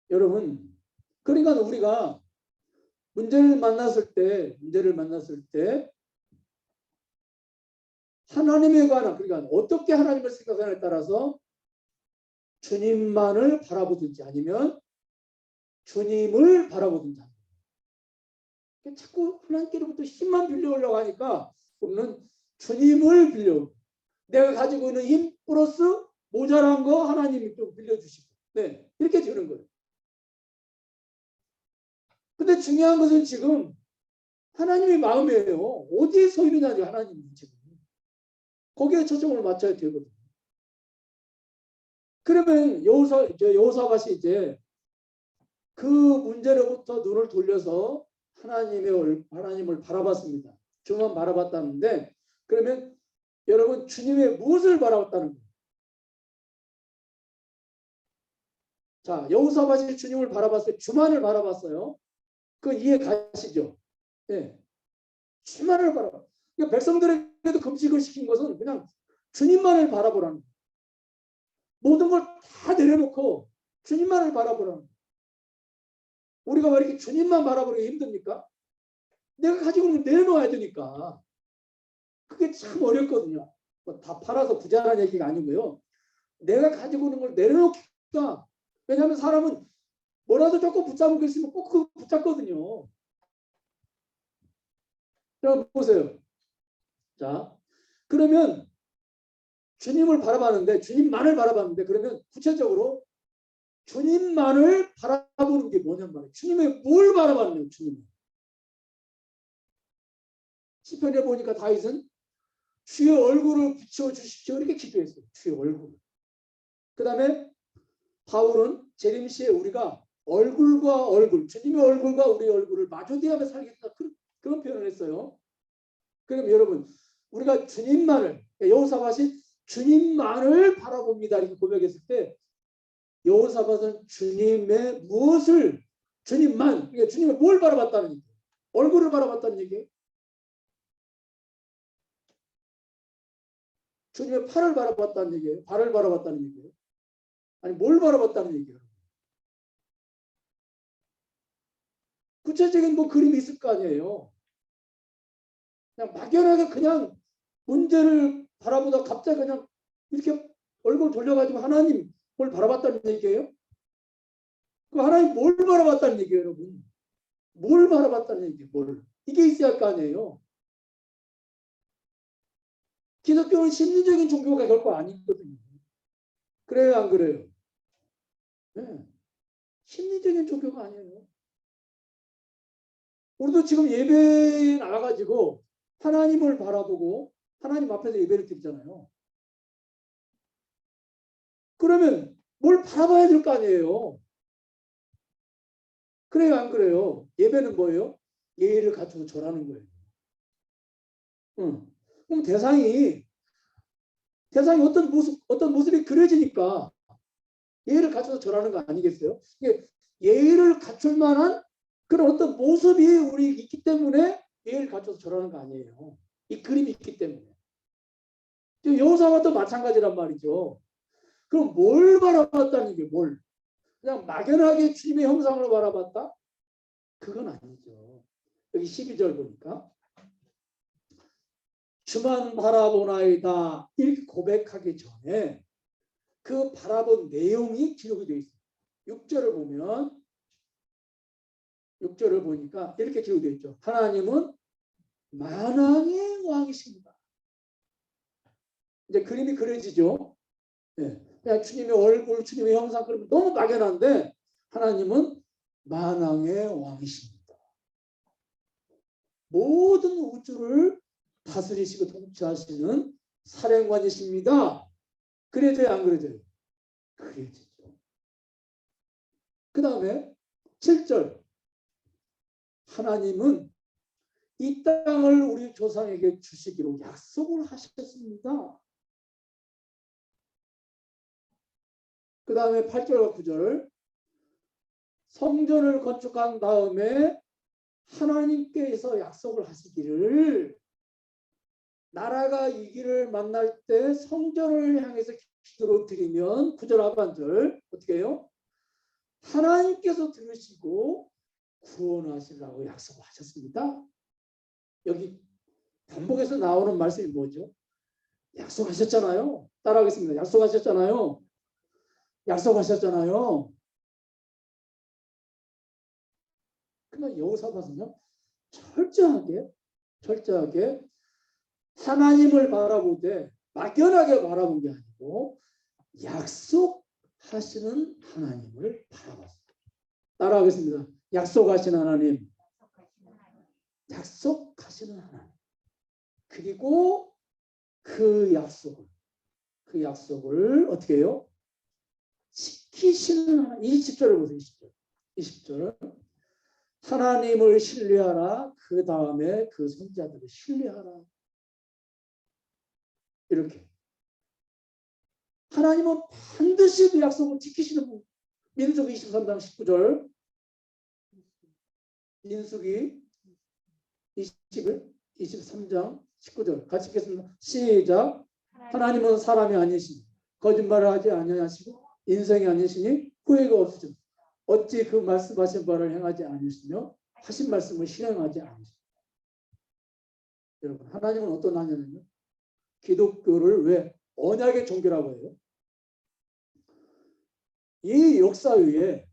여러분 그러니까 우리가 문제를 만났을 때 하나님에 관한 그러니까 어떻게 하나님을 생각하느냐에 따라서 주님만을 바라보든지 아니면 주님을 바라보든지 자꾸 하나님께로부터 힘만 빌려오려고 하니까 우리는 주님을 빌려 내가 가지고 있는 힘 플러스 모자란 거 하나님이 좀 빌려주시고 네 이렇게 되는 거예요. 근데 중요한 것은 지금 하나님의 마음이에요. 어디에 서 있느냐죠. 하나님이 지금. 거기에 초점을 맞춰야 되거든요. 그러면 여호사밧이 이제 그 문제로부터 눈을 돌려서 하나님을 바라봤습니다. 주만 바라봤다는데 그러면 여러분 주님의 무엇을 바라봤다는 거예요? 자, 여호사밧이 주님을 바라봤어요. 주만을 바라봤어요. 그 이해 가시죠? 네. 주만을 바라봐. 그러니까 백성들에게도 금식을 시킨 것은 그냥 주님만을 바라보라는 거예요. 모든 걸 다 내려놓고 주님만을 바라보라는 거예요. 우리가 왜 이렇게 주님만 바라보기 힘듭니까? 내가 가지고 있는 걸 내려놓아야 되니까. 그게 참 어렵거든요. 뭐 다 팔아서 부자라는 얘기가 아니고요. 내가 가지고 있는 걸 내려놓기가 왜냐하면 사람은 뭐라도 조금 붙잡고 있으면 꼭 그거 붙잡거든요. 자, 보세요. 자, 그러면 주님을 바라봤는데 주님만을 바라봤는데 그러면 구체적으로 주님만을 바라보는 게 뭐냔 말이에요. 주님의 뭘 바라봤느냐. 주님. 시편에 보니까 다윗은 주의 얼굴을 비춰주십시오 이렇게 기도했어요. 주의 얼굴. 그 다음에 바울은 재림시에 우리가 얼굴과 얼굴 주님의 얼굴과 우리 얼굴을 마주대하며 살겠다 그런 표현을 했어요. 그럼 여러분 우리가 주님만을 여호사밧이 주님만을 바라봅니다 이렇게 고백했을 때 여호사밧은 주님의 무엇을 주님만 그러니까 주님의 뭘 바라봤다는 얘기예요. 얼굴을 바라봤다는 얘기예요. 주님의 팔을 바라봤다는 얘기예요. 발을 바라봤다는 얘기예요. 아니 뭘 바라봤다는 얘기예요. 구체적인 뭐 그림이 있을 거 아니에요. 그냥 막연하게 그냥 문제를 바라보다 갑자기 그냥 이렇게 얼굴 돌려가지고 하나님 뭘 바라봤다는 얘기예요? 그 하나님 뭘 바라봤다는 얘기예요, 여러분? 뭘 바라봤다는 얘기예요, 뭘? 이게 있어야 할 거 아니에요. 기독교는 심리적인 종교가 결코 아니거든요. 그래요, 안 그래요? 네. 심리적인 종교가 아니에요. 우리도 지금 예배에 나가가지고 하나님을 바라보고 하나님 앞에서 예배를 드리잖아요. 그러면 뭘 바라봐야 될 거 아니에요. 그래요, 안 그래요? 예배는 뭐예요? 예의를 갖추고 절하는 거예요. 그럼 대상이 어떤 모습이 그려지니까 예의를 갖춰서 절하는 거 아니겠어요? 이게 예의를 갖출 만한 그런 어떤 모습이 우리 있기 때문에 예의를 갖춰서 절하는 거 아니에요. 이 그림이 있기 때문에. 지금 여호사와도 마찬가지란 말이죠. 그럼 뭘 바라봤다는 게 뭘? 그냥 막연하게 주님의 형상을 바라봤다? 그건 아니죠. 여기 12절 보니까 주만 바라보나이다 이렇게 고백하기 전에 그 바라본 내용이 기록이 되어 있어요. 6절을 보면 6절을 보니까 이렇게 기록이 되어 있죠. 하나님은 만왕의 왕이십니다. 이제 그림이 그려지죠. 네. 그냥 주님의 얼굴, 주님의 형상 그러면 너무 막연한데 하나님은 만왕의 왕이십니다. 모든 우주를 다스리시고 통치하시는 사령관이십니다. 그래져요, 안 그래져요? 그래지죠. 그 다음에 7절 하나님은 이 땅을 우리 조상에게 주시기로 약속을 하셨습니다. 그 다음에 8절과 9절 성전을 건축한 다음에 하나님께서 약속을 하시기를 나라가 이 길을 만날 때 성전을 향해서 기도를 드리면 9절 하반절 어떻게 해요? 하나님께서 들으시고 구원하시라고 약속을 하셨습니다. 여기 반복해서 나오는 말씀이 뭐죠? 약속하셨잖아요. 따라하겠습니다. 약속하셨잖아요. 약속하셨잖아요. 그러나 여호사밧은요 철저하게 하나님을 바라보되 막연하게 바라본 게 아니고 약속하시는 하나님을 바라봤습니다. 따라하겠습니다. 약속하시는 하나님. 약속하시는 하나님. 그리고 그 약속을 어떻게 해요? 지키시는 하나님. 20절을 보세요. 20절. 하나님을 신뢰하라. 그 다음에 그 선지자들을 신뢰하라. 이렇게. 하나님은 반드시 그 약속을 지키시는 분. 민수기 23장 19절. 민수기 23장 19절. 같이 읽겠습니다. 시작. 하나님은 사람이 아니시니 거짓말을 하지 아니하시고 인생이 아니시니 후회가 없으시고 어찌 그 말씀하신 바를 행하지 않으시며 하신 말씀을 실행하지 않으시며. 여러분 하나님은 어떤 하나님이요? 기독교를 왜 언약의 종교라고 해요? 이 역사 위에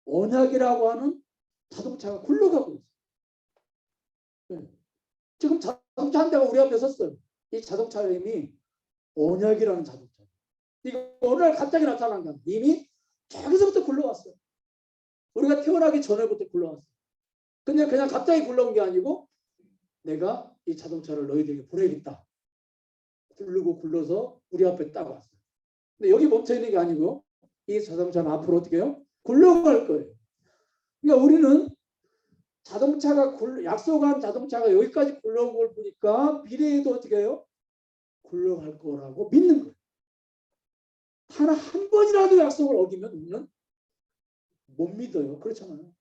언약이라고 하는 자동차가 굴러가고 있어요. 네. 지금 자동차 한 대가 우리 앞에 섰어요. 이 자동차 이름이 언약이라는 자동차. 이거 어느 날 갑자기 나타난 거야. 이미 저기서부터 굴러왔어요. 우리가 태어나기 전에부터 굴러왔어요. 근데 그냥 갑자기 굴러온 게 아니고 내가 이 자동차를 너희들에게 보내겠다. 굴러서 우리 앞에 딱 왔어요. 근데 여기 멈춰 있는 게 아니고 이 자동차는 앞으로 어떻게 해요? 굴러갈 거예요. 그러니까 우리는 자동차가 약속한 자동차가 여기까지 굴러온 걸 보니까 미래에도 어떻게 해요? 굴러갈 거라고 믿는 거예요. 단 한 번이라도 약속을 어기면 우리는 못 믿어요. 그렇잖아요.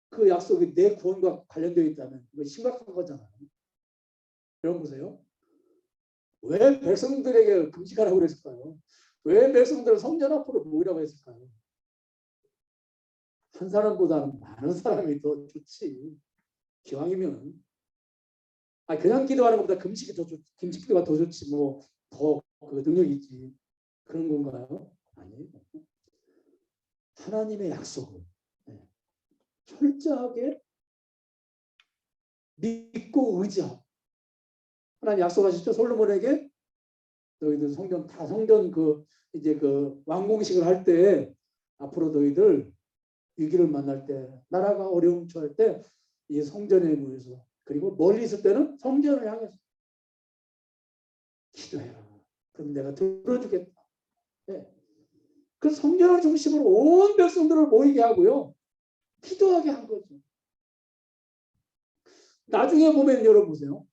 그 약속이 내 구원과 관련되어 있다면 이거 심각한 거잖아요. 여러분 보세요. 왜 백성들에게 금식하라고 그랬을까요? 왜 백성들을 성전 앞으로 모이라고 했을까요? 한 사람보다는 많은 사람이 더 좋지. 기왕이면 그냥 기도하는 것보다 금식 기도가 더 좋지. 뭐 더 그 능력이 있지. 그런 건가요? 아니에요. 하나님의 약속을 철저하게 믿고 의지하고. 하나님 약속하셨죠? 솔로몬에게 너희들 성전 이제 그 완공식을 할 때 앞으로 너희들 위기를 만날 때 나라가 어려움 처할 때 이 성전에 모여서 그리고 멀리 있을 때는 성전을 향해서 기도해라. 그럼 내가 들어주겠다. 네. 그 성령을 중심으로 온 백성들을 모이게 하고요. 기도하게 한 거죠. 나중에 보면 여러분 보세요.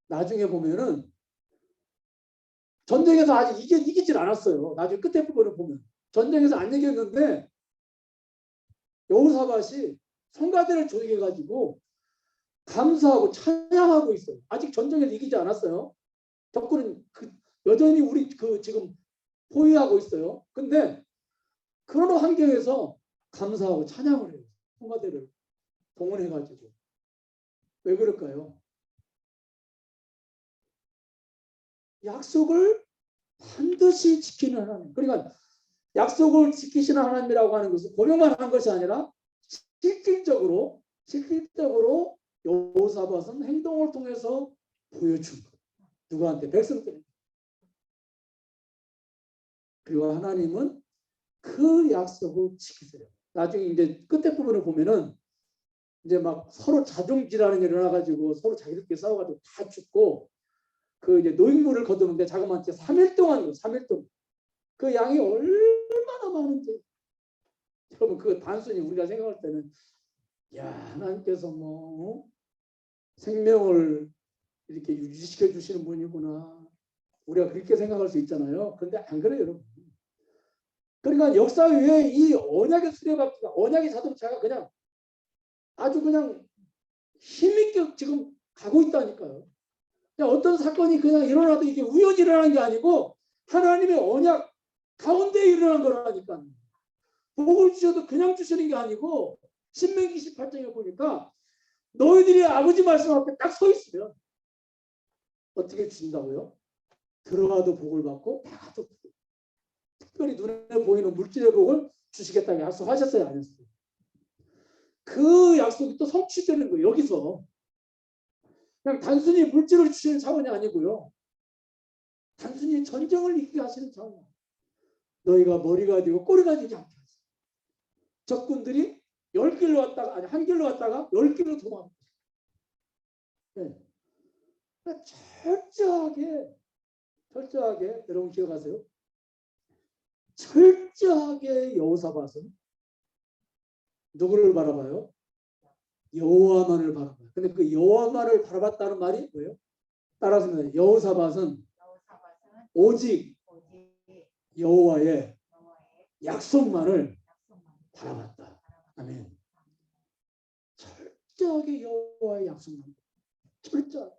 나중에 보면은 전쟁에서 아직 이기질 않았어요. 나중에 끝에 부분을 보면 전쟁에서 안 이겼는데 여호사밧이 성가대를 조직해가지고 감사하고 찬양하고 있어요. 아직 전쟁에서 이기지 않았어요. 적군은 여전히 우리 지금 포위하고 있어요. 근데 그런 환경에서 감사하고 찬양을 해요. 성가대를 동원해가지고. 왜 그럴까요? 약속을 반드시 지키는 하나님. 그러니까 약속을 지키시는 하나님이라고 하는 것은 고명만 한 것이 아니라 실질적으로 여호사밧은 행동을 통해서 보여준 것. 누구한테? 백성들에게. 그리고 하나님은 그 약속을 지키세요. 나중에 이제 끝에 부분을 보면은 이제 막 서로 자존질하는 일이 일어나가지고 서로 자기들끼리 싸워가지고 다 죽고 그 이제 노획물을 거두는데 자그마한 채 3일 동안이요. 3일 동안. 그 양이 얼마나 많은지. 여러분 그 단순히 우리가 생각할 때는 야 하나님께서 뭐 생명을 이렇게 유지시켜 주시는 분이구나. 우리가 그렇게 생각할 수 있잖아요. 그런데 안 그래요, 여러분. 그러니까 역사 위에 이 언약의 수레바퀴가 언약의 자동차가 그냥 아주 그냥 힘있게 지금 가고 있다니까요. 그냥 어떤 사건이 그냥 일어나도 이게 우연히 일어나는 게 아니고 하나님의 언약 가운데 일어난 거라니까. 복을 주셔도 그냥 주시는 게 아니고 신명기 18장에 보니까 너희들이 아버지 말씀 앞에 딱 서 있으면 어떻게 주신다고요? 들어가도 복을 받고 나가도 복을. 특별히 눈에 보이는 물질의 복을 주시겠다고 약속하셨어요? 안 했어요? 그 약속이 또 성취되는 거예요. 여기서. 그냥 단순히 물질을 주시는 차원이 아니고요. 단순히 전쟁을 이기게 하시는 차원. 너희가 머리가 되고 꼬리가 되지 않게 하시고 적군들이 10길로 왔다가 아니 한 길로 왔다가 10길로 도망가고 네. 철저하게 여러분 기억하세요. 철저하게 여호사밧은 누구를 바라봐요? 여호와만을 바라봐요. 근데 그 여호와만을 바라봤다는 말이 뭐예요? 따라서 여호사밧은 오직 여호와의 약속만을 바라봤다. 아멘. 철저하게 여호와의 약속만. 철저하게.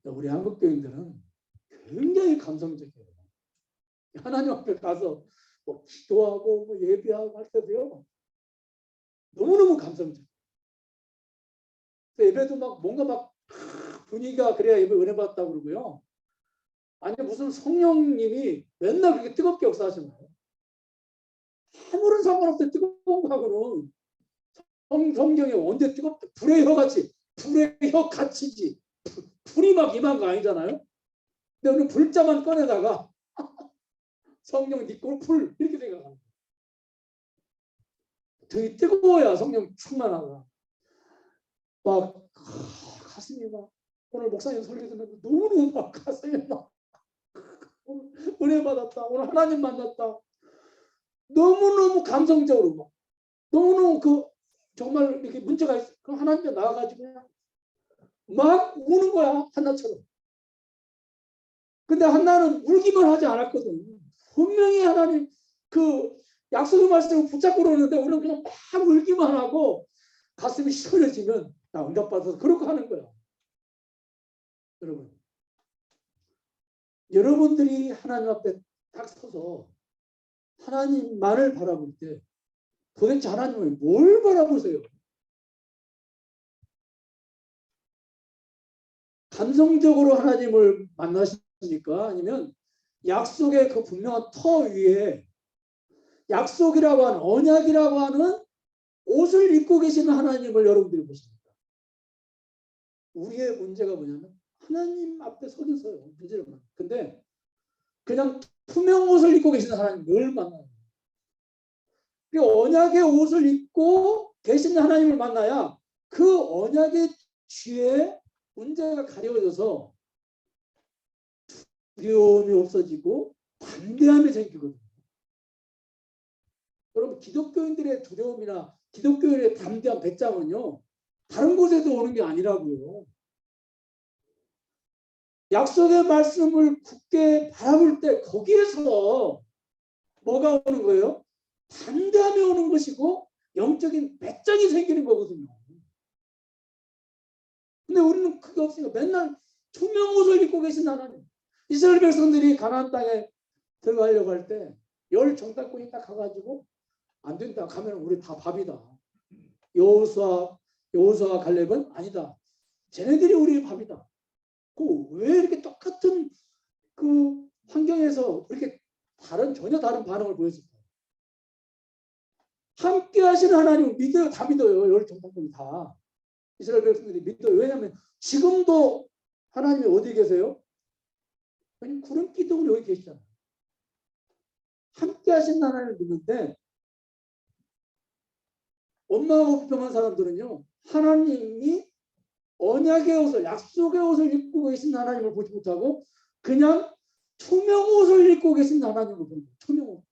우리 한국 교인들은 굉장히 감성적이에요. 하나님 앞에 가서 뭐 기도하고 뭐 예배하고 할 때도요. 너무너무 감성적. 예배도 막 뭔가 막 분위기가 그래야 예배 은혜 받았다고 그러고요. 아니 무슨 성령님이 맨날 그렇게 뜨겁게 역사하시나요? 아무런 상관없어요. 뜨거운 거하고는. 성경에 언제 뜨겁다. 불의 혀같이. 불의 혀같이지. 불이 막 임한 거 아니잖아요. 근데 오늘 불자만 꺼내다가 성령 니꼴 풀 이렇게 생각합니다. 되게 뜨거워야 성령 충만하다. 막 가슴이 막 오늘 목사님 설교 듣는데 너무너무 막 가슴이 막 은혜 받았다. 오늘 하나님 만났다. 너무너무 감성적으로 막 너무너무 정말 이렇게 문제가 있어. 그 하나님께 나와가지고 그냥 막 우는 거야. 한나처럼. 근데 한나는 울기만 하지 않았거든. 분명히 하나님 그 약속의 말씀을 붙잡고 그러는데 우리는 그냥 막 울기만 하고 가슴이 시원해지면 나 응답받아서 그렇게 하는 거야. 여러분. 여러분들이 하나님 앞에 딱 서서 하나님만을 바라볼 때 도대체 하나님을 뭘 바라보세요? 감성적으로 하나님을 만나십니까? 아니면 약속의 그 분명한 터 위에 약속이라고 하는 언약이라고 하는 옷을 입고 계시는 하나님을 여러분들이 보십니까? 우리의 문제가 뭐냐면 하나님 앞에 서긴 서요. 문제를 만나요. 근데 그냥 투명 옷을 입고 계시는 하나님을 만나요. 언약의 옷을 입고 계시는 하나님을 만나야 그 언약의 뒤에 문제가 가려져서 두려움이 없어지고 담대함이 생기거든요. 여러분 기독교인들의 두려움이나 기독교인의 담대한 배짱은요 다른 곳에서 오는 게 아니라고요. 약속의 말씀을 굳게 바라볼 때 거기에서 뭐가 오는 거예요? 담대함이 오는 것이고 영적인 배짱이 생기는 거거든요. 근데 우리는 그게 없으니까 맨날 투명 옷을 입고 계신 하나님. 이스라엘 백성들이 가나안 땅에 들어가려고 할 때 열 정탐꾼이 딱 가가지고 안 된다. 가면 우리 다 밥이다. 여호수아와 갈렙은 아니다. 쟤네들이 우리의 밥이다. 왜 이렇게 똑같은 그 환경에서 이렇게 전혀 다른 반응을 보였을까? 함께 하시는 하나님 믿어요. 다 믿어요. 열 정탐꾼이 다. 이스라엘 백성들이 믿어요. 왜냐하면 지금도 하나님이 어디 계세요? 그냥 구름 기둥으로 여기 계시잖아요. 함께 하신 하나님을 믿는데 원망하고 불평한 사람들은요. 하나님이 언약의 옷을 약속의 옷을 입고 계신 하나님을 보지 못하고 그냥 투명 옷을 입고 계신 하나님을 보는 거예요. 투명 옷.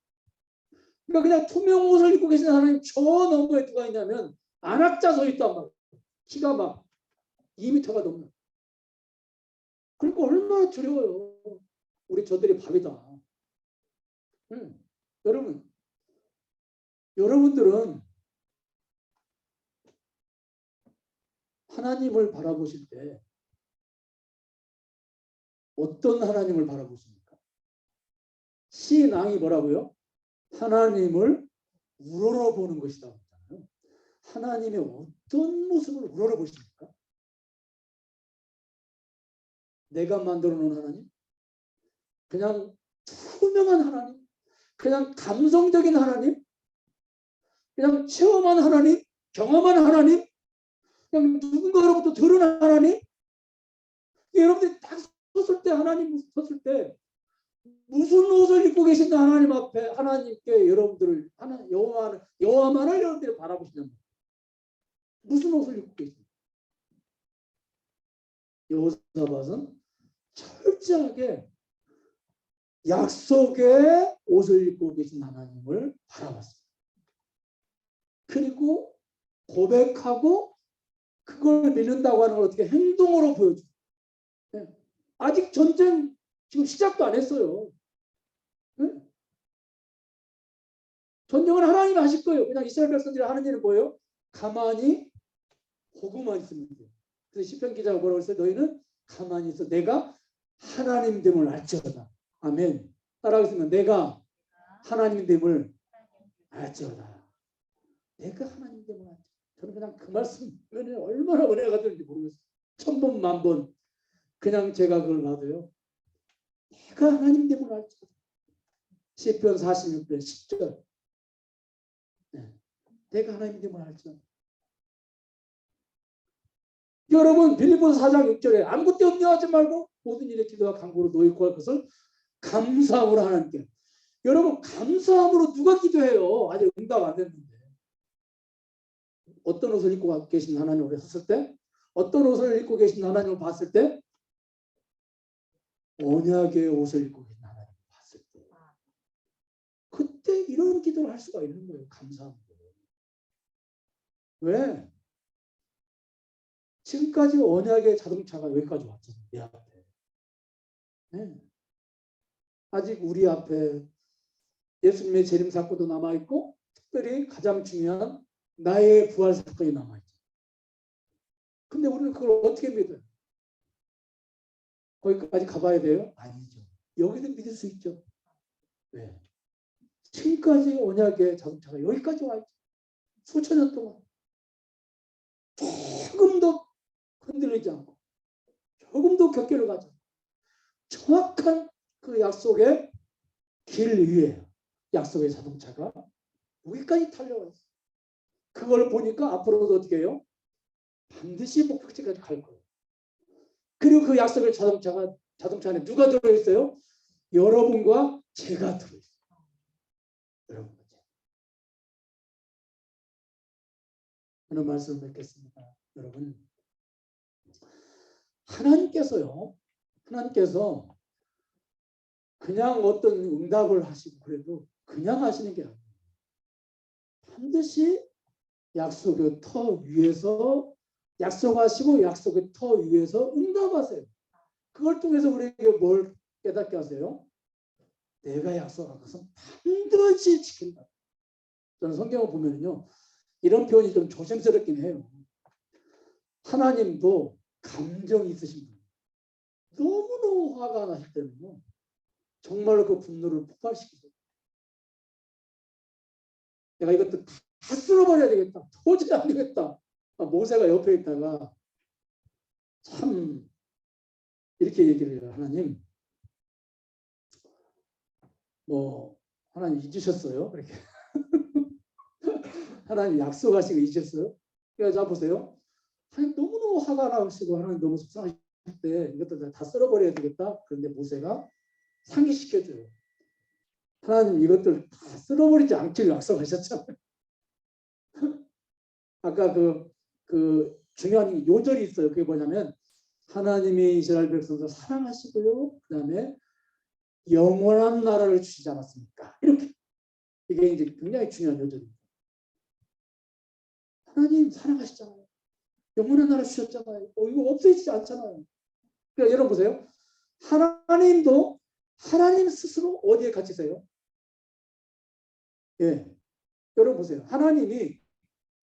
그러니까 그냥 투명 옷을 입고 계신 하나님 저 너머에 누가 있냐면 안악자 서 있단 말이에요. 키가 막 2m가 넘는. 그러니까 얼마나 두려워요. 우리 저들이 밥이다. 여러분들은 하나님을 바라보실 때 어떤 하나님을 바라보십니까? 신앙이 뭐라고요? 하나님을 우러러보는 것이다. 하나님의 어떤 모습을 우러러보십니까? 내가 만들어 놓은 하나님? 그냥 투명한 하나님? 그냥 감성적인 하나님? 그냥 체험한 하나님? 경험한 하나님? 그냥 누군가로부터 들은 하나님? 여러분들이 딱 섰을 때 하나님 섰을 때 무슨 옷을 입고 계신다 하나님 앞에 하나님께 여러분들을 여호와만을 여러분들이 바라보시는 무슨 옷을 입고 계십니까? 여호사밧은 철저하게 약속의 옷을 입고 계신 하나님을 바라봤습니다. 그리고 고백하고 그걸 믿는다고 하는 걸 어떻게 행동으로 보여줘요. 아직 전쟁 지금 시작도 안 했어요. 전쟁은 하나님이 하실 거예요. 그냥 이스라엘 백성들이 하는 일은 뭐예요? 가만히 보고만 있으면 돼요. 그래서 시편 기자가 뭐라고 했어요? 너희는 가만히 있어. 내가 하나님됨을 알지어다. 아멘. 따라하겠습니다. 내가 하나님됨을 알지어다. 내가 하나님됨을 알지어다. 저는 그냥 그 말씀 얼마나 은혜가 되는지 모르겠어요. 1000번, 10,000번. 그냥 제가 그걸 봐도요. 내가 하나님됨을 알지어다. 시편 46편 10절. 내가 하나님됨을 알지어다. 여러분 빌립보서 4장 6절에 아무것도 염려하지 말고 모든 일에 기도와 간구로 노에 구할 것을 감사함으로 하나님께. 여러분 감사함으로 누가 기도해요? 아직 응답 안 됐는데. 어떤 옷을 입고 계신 하나님을 했을 때, 어떤 옷을 입고 계신 하나님을 봤을 때, 언약의 옷을 입고 계신 하나님을 봤을 때, 그때 이런 기도를 할 수가 있는 거예요. 감사함으로. 왜? 지금까지 언약의 자동차가 여기까지 왔잖아요. 내 앞에. 네. 아직 우리 앞에 예수님의 재림 사건도 남아있고 특별히 가장 중요한 나의 부활 사건이 남아있죠. 근데 우리는 그걸 어떻게 믿어요? 거기까지 가봐야 돼요? 아니죠. 여기도 믿을 수 있죠. 왜? 지금까지 언약의 자동차가 여기까지 와있죠. 수천 년 동안. 조금도 흔들리지 않고 조금도 격결을 가지 않고 정확한 그 약속의 길 위에 약속의 자동차가 여기까지 달려왔어요. 그걸 보니까 앞으로도 어떻게 해요? 반드시 목적지까지 갈 거예요. 그리고 그 약속의 자동차 안에 누가 들어있어요? 여러분과 제가 들어있어요. 여러분과 제가. 하는 말씀을 맺겠습니다. 여러분, 하나님께서 그냥 어떤 응답을 하시고 그래도 그냥 하시는 게 아니에요. 반드시 약속의 터 위에서 약속하시고 약속의 터 위에서 응답하세요. 그걸 통해서 우리에게 뭘 깨닫게 하세요? 내가 약속한 것은 반드시 지킨다. 저는 성경을 보면요, 이런 표현이 좀 조심스럽긴 해요. 하나님도 감정이 있으신 분, 너무너무 화가 나실 때는요, 정말로 그 분노를 폭발시키죠. 내가 이것도 다 쓸어버려야 되겠다. 도저히 안 되겠다. 모세가 옆에 있다가 참 이렇게 얘기를 해요. 하나님, 하나님 잊으셨어요? 이렇게. 하나님 약속하시고 잊으셨어요? 그래서 자 보세요. 하나님 너무너무 화가 나시고 하나님 너무 속상하실 때 이것도 다 쓸어버려야 되겠다. 그런데 모세가 상기시켜줘요. 하나님 이것들 다 쓸어버리지 않기를 약속하셨잖아요. 아까 그 중요한 요절이 있어요. 그게 뭐냐면 하나님이 이스라엘 백성들 사랑하시고요. 그 다음에 영원한 나라를 주시지 않았습니까? 이렇게. 이게 이제 굉장히 중요한 요절입니다. 하나님 사랑하시잖아요. 영원한 나라 주셨잖아요. 이거 없어지지 않잖아요. 그러니까 여러분 보세요. 하나님도 하나님 스스로 어디에 갇히세요? 예. 여러분 보세요. 하나님이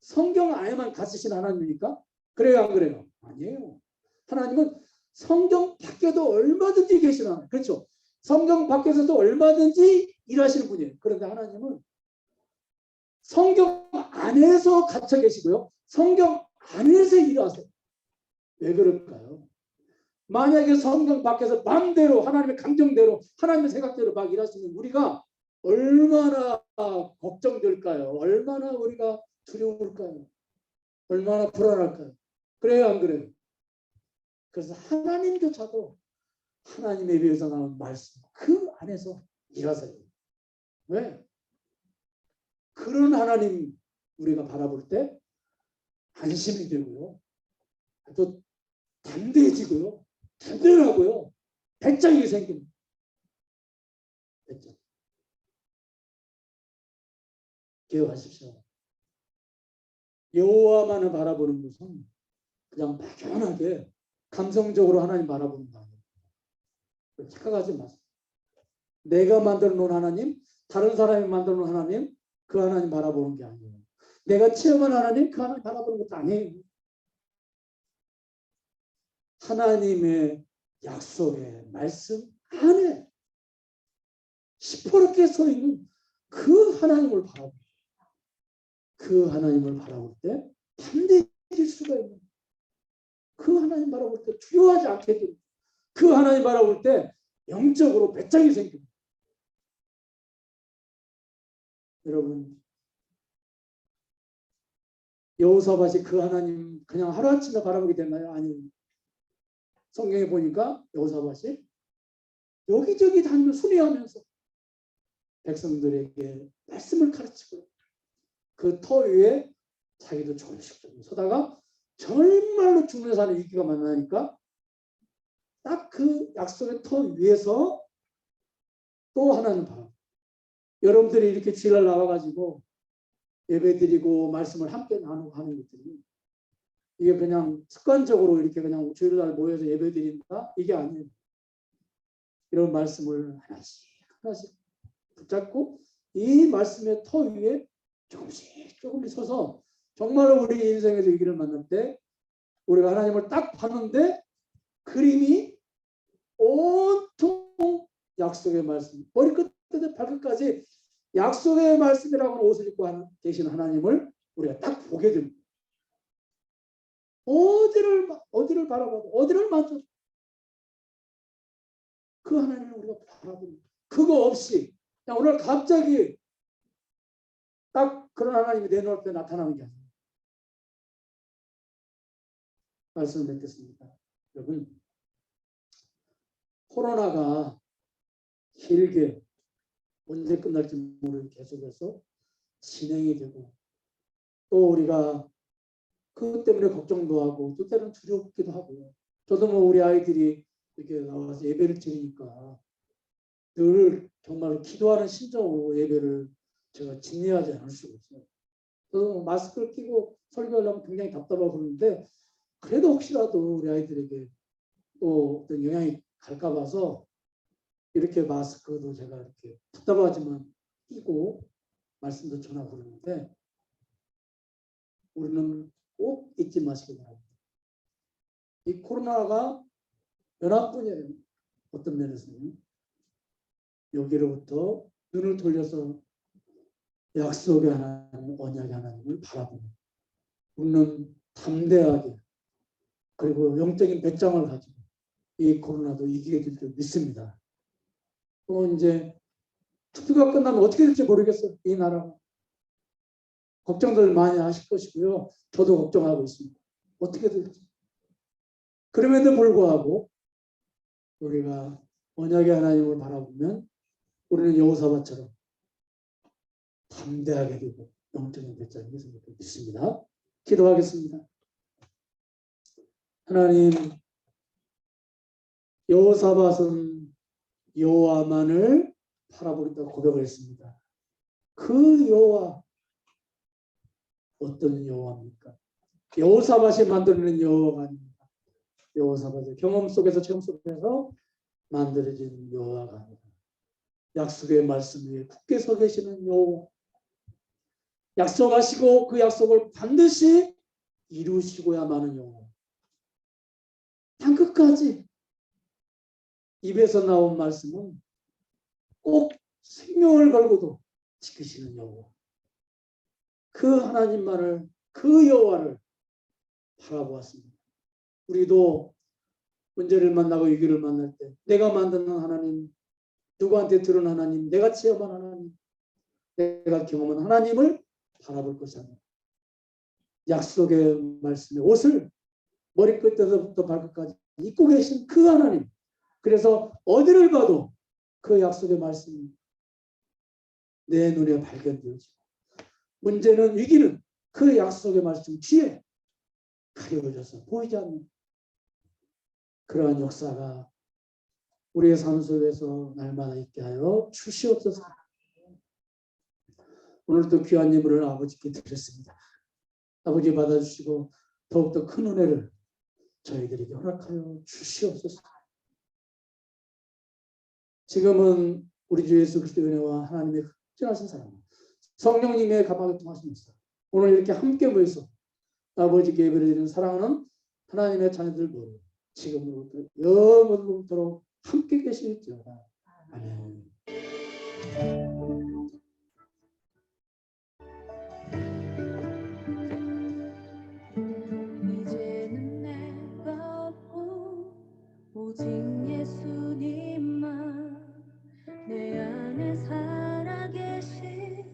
성경 안에만 갇히신 하나님입니까? 그래요, 안 그래요? 아니에요. 하나님은 성경 밖에도 얼마든지 계시는 하나님. 그렇죠. 성경 밖에서도 얼마든지 일하시는 분이에요. 그런데 하나님은 성경 안에서 갇혀 계시고요. 성경 안에서 일하세요. 왜 그럴까요? 만약에 성경 밖에서 마음대로 하나님의 감정대로 하나님의 생각대로 막 일하시면 우리가 얼마나 걱정될까요? 얼마나 우리가 두려울까요? 얼마나 불안할까요? 그래요, 안 그래요? 그래서 하나님조차도 하나님에 비해서 나온 말씀 그 안에서 일하세요. 왜? 그런 하나님 우리가 바라볼 때 안심이 되고요. 또 담대해지고요. 든든하고요. 배짱이 생깁니다. 배짱. 기억하십시오. 여호와만을 바라보는 것은 그냥 막연하게 감성적으로 하나님 바라보는 거 아니에요. 착각하지 마세요. 내가 만들어 놓은 하나님, 다른 사람이 만들어 놓은 하나님, 그 하나님 바라보는 게 아니에요. 내가 체험한 하나님, 그 하나님 바라보는 것도 아니에요. 하나님의 약속의 말씀 안에 시퍼렇게 서 있는 그 하나님을 바라볼 때, 그 하나님을 바라볼 때 담대해질 수가 있는, 그 하나님 바라볼 때 두려워하지 않게 됩니다. 그 하나님 바라볼 때 영적으로 배짱이 생깁니다. 여러분, 여호사밧이 그 하나님 그냥 하루아침에 바라보게 됐나요? 아니요. 성경에 보니까 여호사밧이 여기저기 다니며 순회하면서 백성들에게 말씀을 가르치고 그 터 위에 자기도 조금씩 서다가 정말로 죽는 사람의 위기가 만나니까 딱 그 약속의 터 위에서 또 하나님 바라보고, 여러분들이 이렇게 주일날 나와가지고 예배드리고 말씀을 함께 나누고 하는 것들이 이게 그냥 습관적으로 이렇게 그냥 주일날 모여서 예배드린다 이게 아니에요. 이런 말씀을 하나씩 하나씩 붙잡고 이 말씀의 터 위에 조금씩 서서 정말로 우리 인생에서 위기를 만날 때 우리가 하나님을 딱 봤는데 그림이 온통 약속의 말씀, 머리끝부터 발끝까지 약속의 말씀이라고 옷을 입고 계신 하나님을 우리가 딱 보게 됩니다. 어디를 바라봐도 어디를 만져도 그 하나님을 우리가 바라봅니다. 그거 없이 그냥 오늘 갑자기 딱 그런 하나님이 내 눈앞에 나타나는 게 아니에요. 말씀을 맺겠습니다. 여러분, 코로나가 길게 언제 끝날지 모르는 계속해서 진행이 되고 또 우리가 그것 때문에 걱정도 하고 또 때로는 두렵기도 하고, 저도 우리 아이들이 이렇게 나와서 예배를 드리니까 늘 정말 기도하는 심정으로 예배를 제가 진행하지 않을 수가 없어요. 그래서 마스크를 끼고 설교하려면 굉장히 답답하고 그러는데 그래도 혹시라도 우리 아이들에게 또 어떤 영향이 갈까 봐서 이렇게 마스크도 제가 이렇게 답답하지만 끼고 말씀도 전하고 그러는데 우리는 꼭 잊지 마시기 바랍니다. 이 코로나가 연합뿐이에요. 어떤 면에서는 여기로부터 눈을 돌려서 약속의 하나님, 언약의 하나님을 바라보는 우리는 담대하게 그리고 영적인 배짱을 가지고 이 코로나도 이기게 될 줄 믿습니다. 또 이제 투표가 끝나면 어떻게 될지 모르겠어요. 이 나라가. 걱정들 많이 하실 것이고요. 저도 걱정하고 있습니다. 어떻게 될지. 그럼에도 불구하고 우리가 언약의 하나님을 바라보면 우리는 여호사밧처럼 담대하게 되고 영적인 배짱이 생길 줄 믿습니다. 기도하겠습니다. 하나님, 여호사밧은 여호와만을 바라보겠다고 고백을 했습니다. 그 여호와 어떤 여호와입니까? 여호사밧이 만들어낸 여호와가 아닙니다. 여호사밧의 경험 속에서 체험 속에서 만들어진 여호와가 아니라 약속의 말씀 위에 굳게 서 계시는 여호와, 약속하시고 그 약속을 반드시 이루시고야마는 여호와, 땅끝까지 입에서 나온 말씀은 꼭 생명을 걸고도 지키시는 여호와, 그 하나님만을, 그 여호와를 바라보았습니다. 우리도 문제를 만나고 위기를 만날 때 내가 만드는 하나님, 누구한테 들은 하나님, 내가 체험한 하나님, 내가 경험한 하나님을 바라볼 것이 아니라 약속의 말씀의 옷을 머리끝에서부터 발끝까지 입고 계신 그 하나님, 그래서 어디를 봐도 그 약속의 말씀이 내 눈에 발견되어지고 문제는, 위기는 그 약속의 말씀 뒤에 가려져서 보이지 않는 그러한 역사가 우리의 삶 속에서 날마다 있게 하여 주시옵소서. 오늘도 귀한 예물을 아버지께 드렸습니다. 아버지 받아주시고 더욱더 큰 은혜를 저희들에게 허락하여 주시옵소서. 지금은 우리 주 예수 그리스도의 은혜와 하나님의 극진하신 사랑, 성령님의 가방을 통하시면서 오늘 이렇게 함께 모여서 아버지께 예배를 드리는 사랑하는 하나님의 자녀들 모두 지금으로부터 영원토록 함께 계실지어다.